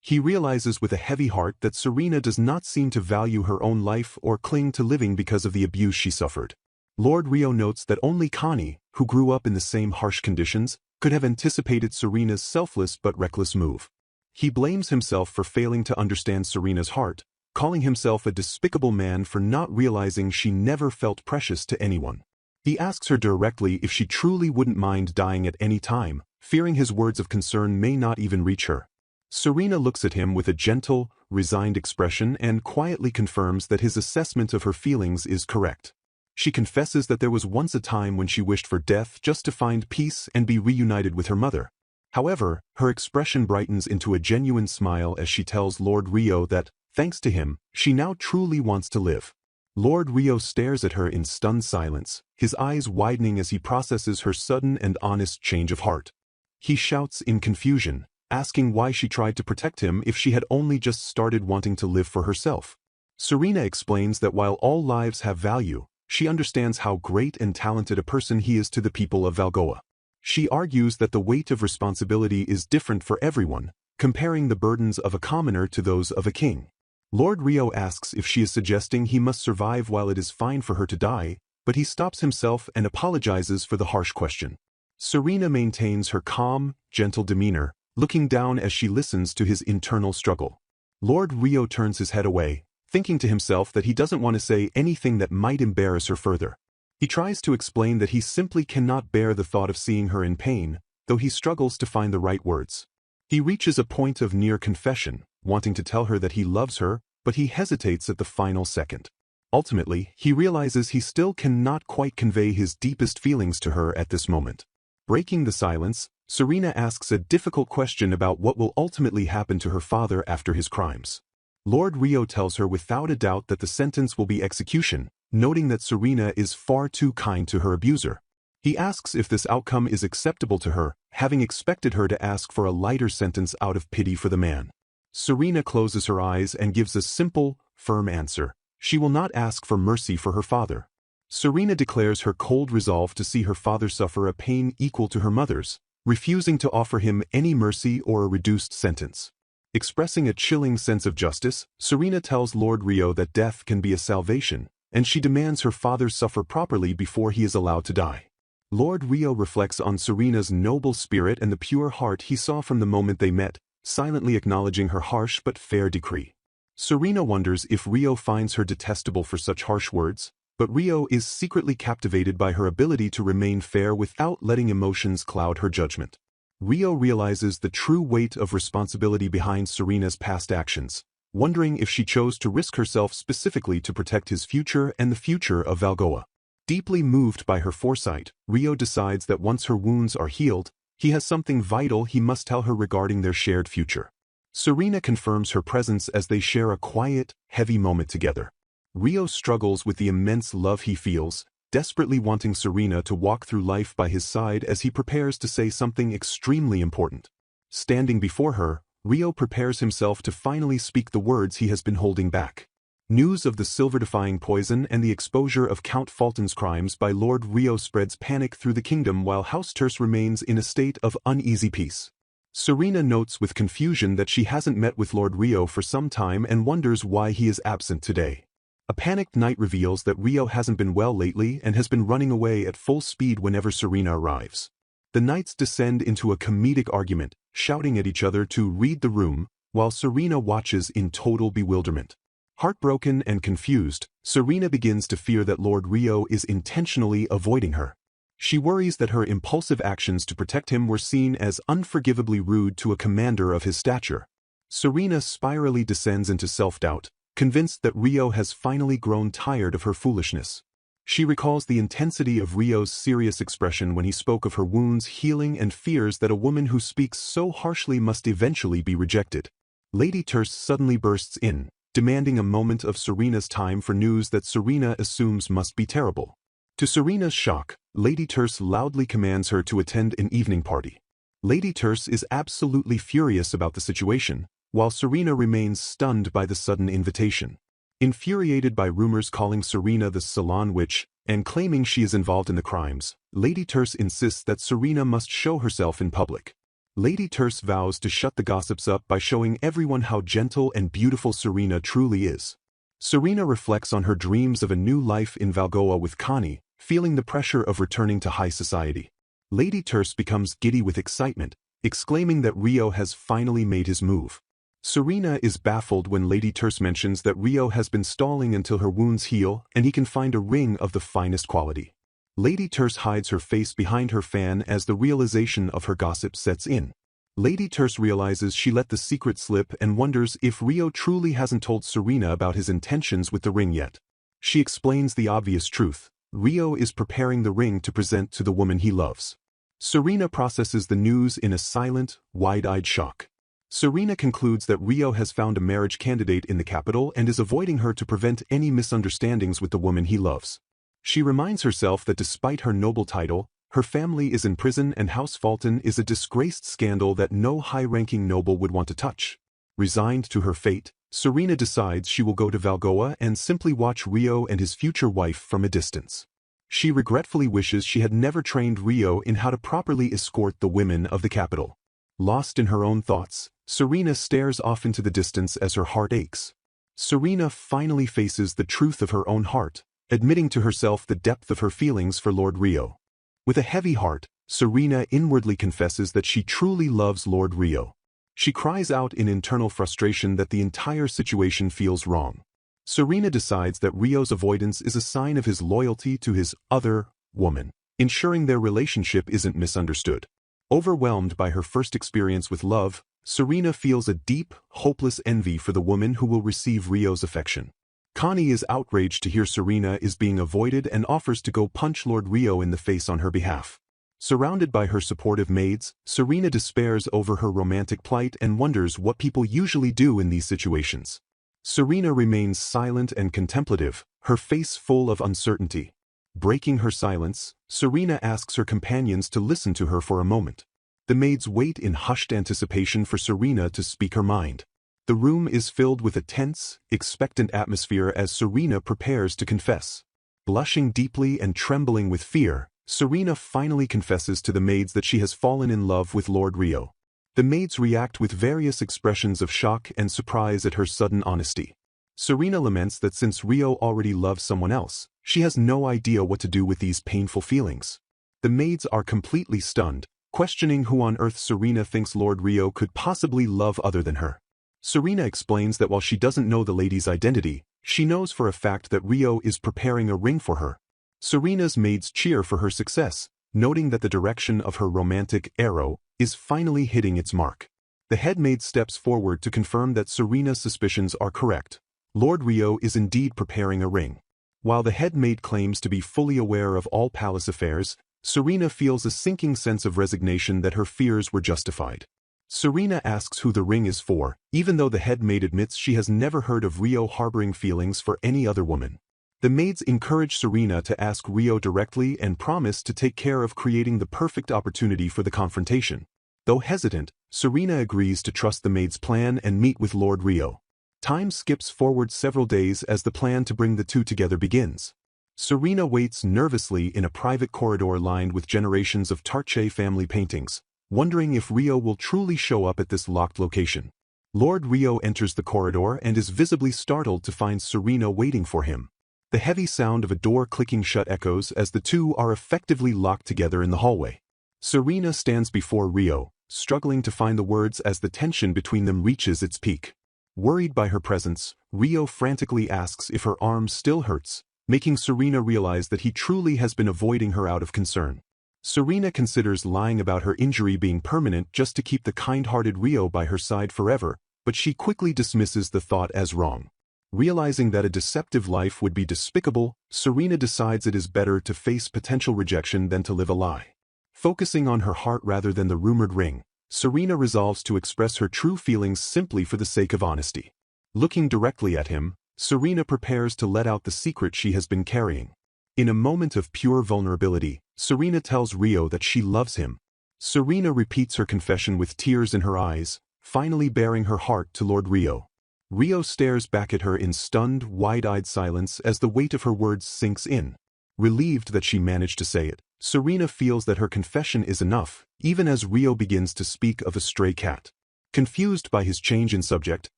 He realizes with a heavy heart that Serena does not seem to value her own life or cling to living because of the abuse she suffered. Lord Rio notes that only Connie, who grew up in the same harsh conditions, could have anticipated Serena's selfless but reckless move. He blames himself for failing to understand Serena's heart, calling himself a despicable man for not realizing she never felt precious to anyone. He asks her directly if she truly wouldn't mind dying at any time, fearing his words of concern may not even reach her. Serena looks at him with a gentle, resigned expression and quietly confirms that his assessment of her feelings is correct. She confesses that there was once a time when she wished for death just to find peace and be reunited with her mother. However, her expression brightens into a genuine smile as she tells Lord Rio that, thanks to him, she now truly wants to live. Lord Rio stares at her in stunned silence, his eyes widening as he processes her sudden and honest change of heart. He shouts in confusion, asking why she tried to protect him if she had only just started wanting to live for herself. Serena explains that while all lives have value, she understands how great and talented a person he is to the people of Valgoa. She argues that the weight of responsibility is different for everyone, comparing the burdens of a commoner to those of a king. Lord Rio asks if she is suggesting he must survive while it is fine for her to die, but he stops himself and apologizes for the harsh question. Serena maintains her calm, gentle demeanor, looking down as she listens to his internal struggle. Lord Rio turns his head away, thinking to himself that he doesn't want to say anything that might embarrass her further. He tries to explain that he simply cannot bear the thought of seeing her in pain, though he struggles to find the right words. He reaches a point of near confession, wanting to tell her that he loves her, but he hesitates at the final second. Ultimately, he realizes he still cannot quite convey his deepest feelings to her at this moment. Breaking the silence, Serena asks a difficult question about what will ultimately happen to her father after his crimes. Lord Rio tells her without a doubt that the sentence will be execution, noting that Serena is far too kind to her abuser. He asks if this outcome is acceptable to her, having expected her to ask for a lighter sentence out of pity for the man. Serena closes her eyes and gives a simple, firm answer. She will not ask for mercy for her father. Serena declares her cold resolve to see her father suffer a pain equal to her mother's, refusing to offer him any mercy or a reduced sentence. Expressing a chilling sense of justice, Serena tells Lord Rio that death can be a salvation, and she demands her father suffer properly before he is allowed to die. Lord Rio reflects on Serena's noble spirit and the pure heart he saw from the moment they met, silently acknowledging her harsh but fair decree. Serena wonders if Rio finds her detestable for such harsh words, but Rio is secretly captivated by her ability to remain fair without letting emotions cloud her judgment. Rio realizes the true weight of responsibility behind Serena's past actions, wondering if she chose to risk herself specifically to protect his future and the future of Valgoa. Deeply moved by her foresight, Rio decides that once her wounds are healed, He has something vital he must tell her regarding their shared future. Serena confirms her presence as they share a quiet, heavy moment together. Rio struggles with the immense love he feels, desperately wanting Serena to walk through life by his side as he prepares to say something extremely important. Standing before her, Rio prepares himself to finally speak the words he has been holding back. News of the silver-defying poison and the exposure of Count Fulton's crimes by Lord Rio spreads panic through the kingdom while House Terce remains in a state of uneasy peace. Serena notes with confusion that she hasn't met with Lord Rio for some time and wonders why he is absent today. A panicked knight reveals that Rio hasn't been well lately and has been running away at full speed whenever Serena arrives. The knights descend into a comedic argument, shouting at each other to read the room, while Serena watches in total bewilderment. Heartbroken and confused, Serena begins to fear that Lord Rio is intentionally avoiding her. She worries that her impulsive actions to protect him were seen as unforgivably rude to a commander of his stature. Serena spirally descends into self-doubt, convinced that Rio has finally grown tired of her foolishness. She recalls the intensity of Rio's serious expression when he spoke of her wounds healing and fears that a woman who speaks so harshly must eventually be rejected. Lady Terce suddenly bursts in, demanding a moment of Serena's time for news that Serena assumes must be terrible. To Serena's shock, Lady Terce loudly commands her to attend an evening party. Lady Terce is absolutely furious about the situation, while Serena remains stunned by the sudden invitation. Infuriated by rumors calling Serena the salon witch and claiming she is involved in the crimes, Lady Terce insists that Serena must show herself in public. Lady Terce vows to shut the gossips up by showing everyone how gentle and beautiful Serena truly is. Serena reflects on her dreams of a new life in Valgoa with Connie, feeling the pressure of returning to high society. Lady Terce becomes giddy with excitement, exclaiming that Rio has finally made his move. Serena is baffled when Lady Terce mentions that Rio has been stalling until her wounds heal and he can find a ring of the finest quality. Lady Terce hides her face behind her fan as the realization of her gossip sets in. Lady Terce realizes she let the secret slip and wonders if Rio truly hasn't told Serena about his intentions with the ring yet. She explains the obvious truth: Rio is preparing the ring to present to the woman he loves. Serena processes the news in a silent, wide-eyed shock. Serena concludes that Rio has found a marriage candidate in the capital and is avoiding her to prevent any misunderstandings with the woman he loves. She reminds herself that despite her noble title, her family is in prison and House Fulton is a disgraced scandal that no high-ranking noble would want to touch. Resigned to her fate, Serena decides she will go to Valgoa and simply watch Rio and his future wife from a distance. She regretfully wishes she had never trained Rio in how to properly escort the women of the capital. Lost in her own thoughts, Serena stares off into the distance as her heart aches. Serena finally faces the truth of her own heart, admitting to herself the depth of her feelings for Lord Rio. With a heavy heart, Serena inwardly confesses that she truly loves Lord Rio. She cries out in internal frustration that the entire situation feels wrong. Serena decides that Rio's avoidance is a sign of his loyalty to his other woman, ensuring their relationship isn't misunderstood. Overwhelmed by her first experience with love, Serena feels a deep, hopeless envy for the woman who will receive Rio's affection. Connie is outraged to hear Serena is being avoided and offers to go punch Lord Rio in the face on her behalf. Surrounded by her supportive maids, Serena despairs over her romantic plight and wonders what people usually do in these situations. Serena remains silent and contemplative, her face full of uncertainty. Breaking her silence, Serena asks her companions to listen to her for a moment. The maids wait in hushed anticipation for Serena to speak her mind. The room is filled with a tense, expectant atmosphere as Serena prepares to confess. Blushing deeply and trembling with fear, Serena finally confesses to the maids that she has fallen in love with Lord Rio. The maids react with various expressions of shock and surprise at her sudden honesty. Serena laments that since Rio already loves someone else, she has no idea what to do with these painful feelings. The maids are completely stunned, questioning who on earth Serena thinks Lord Rio could possibly love other than her. Serena explains that while she doesn't know the lady's identity, she knows for a fact that Rio is preparing a ring for her. Serena's maids cheer for her success, noting that the direction of her romantic arrow is finally hitting its mark. The head maid steps forward to confirm that Serena's suspicions are correct. Lord Rio is indeed preparing a ring. While the head maid claims to be fully aware of all palace affairs, Serena feels a sinking sense of resignation that her fears were justified. Serena asks who the ring is for, even though the head maid admits she has never heard of Rio harboring feelings for any other woman. The maids encourage Serena to ask Rio directly and promise to take care of creating the perfect opportunity for the confrontation. Though hesitant, Serena agrees to trust the maid's plan and meet with Lord Rio. Time skips forward several days as the plan to bring the two together begins. Serena waits nervously in a private corridor lined with generations of Tarche family paintings, wondering if Rio will truly show up at this locked location. Lord Rio enters the corridor and is visibly startled to find Serena waiting for him. The heavy sound of a door clicking shut echoes as the two are effectively locked together in the hallway. Serena stands before Rio, struggling to find the words as the tension between them reaches its peak. Worried by her presence, Rio frantically asks if her arm still hurts, making Serena realize that he truly has been avoiding her out of concern. Serena considers lying about her injury being permanent just to keep the kind-hearted Rio by her side forever, but she quickly dismisses the thought as wrong. Realizing that a deceptive life would be despicable, Serena decides it is better to face potential rejection than to live a lie. Focusing on her heart rather than the rumored ring, Serena resolves to express her true feelings simply for the sake of honesty. Looking directly at him, Serena prepares to let out the secret she has been carrying. In a moment of pure vulnerability, Serena tells Rio that she loves him. Serena repeats her confession with tears in her eyes, finally baring her heart to Lord Rio. Rio stares back at her in stunned, wide-eyed silence as the weight of her words sinks in. Relieved that she managed to say it, Serena feels that her confession is enough, even as Rio begins to speak of a stray cat. Confused by his change in subject,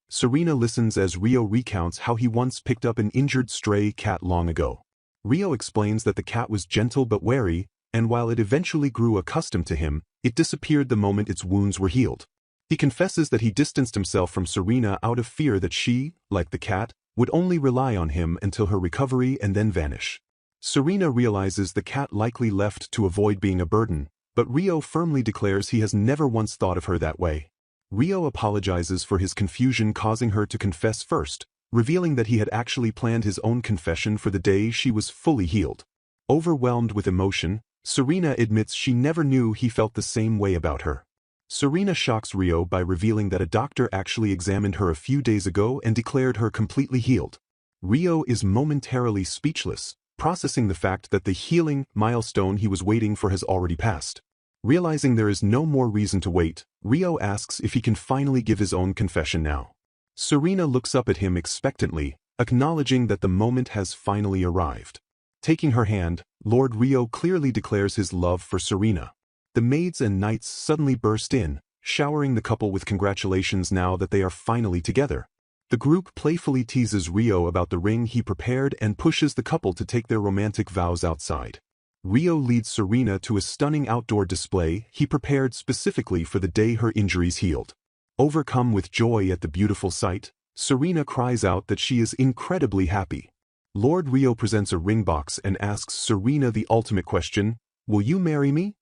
Serena listens as Rio recounts how he once picked up an injured stray cat long ago. Rio explains that the cat was gentle but wary, and while it eventually grew accustomed to him, it disappeared the moment its wounds were healed. He confesses that he distanced himself from Serena out of fear that she, like the cat, would only rely on him until her recovery and then vanish. Serena realizes the cat likely left to avoid being a burden, but Rio firmly declares he has never once thought of her that way. Rio apologizes for his confusion, causing her to confess first, revealing that he had actually planned his own confession for the day she was fully healed. Overwhelmed with emotion, Serena admits she never knew he felt the same way about her. Serena shocks Rio by revealing that a doctor actually examined her a few days ago and declared her completely healed. Rio is momentarily speechless, processing the fact that the healing milestone he was waiting for has already passed. Realizing there is no more reason to wait, Rio asks if he can finally give his own confession now. Serena looks up at him expectantly, acknowledging that the moment has finally arrived. Taking her hand, Lord Rio clearly declares his love for Serena. The maids and knights suddenly burst in, showering the couple with congratulations now that they are finally together. The group playfully teases Rio about the ring he prepared and pushes the couple to take their romantic vows outside. Rio leads Serena to a stunning outdoor display he prepared specifically for the day her injuries healed. Overcome with joy at the beautiful sight, Serena cries out that she is incredibly happy. Lord Rio presents a ring box and asks Serena the ultimate question, "Will you marry me?"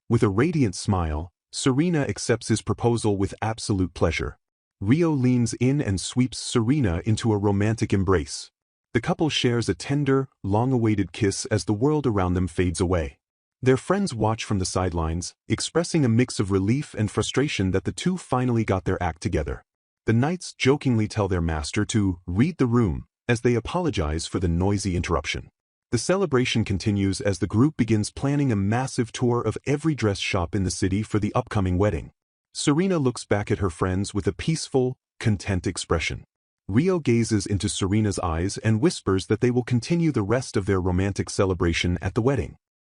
With a radiant smile, Serena accepts his proposal with absolute pleasure. Rio leans in and sweeps Serena into a romantic embrace. The couple shares a tender, long-awaited kiss as the world around them fades away. Their friends watch from the sidelines, expressing a mix of relief and frustration that the two finally got their act together. The knights jokingly tell their master to read the room, as they apologize for the noisy interruption. The celebration continues as the group begins planning a massive tour of every dress shop in the city for the upcoming wedding. Serena looks back at her friends with a peaceful, content expression. Rio gazes into Serena's eyes and whispers that they will continue the rest of their romantic celebration at the wedding.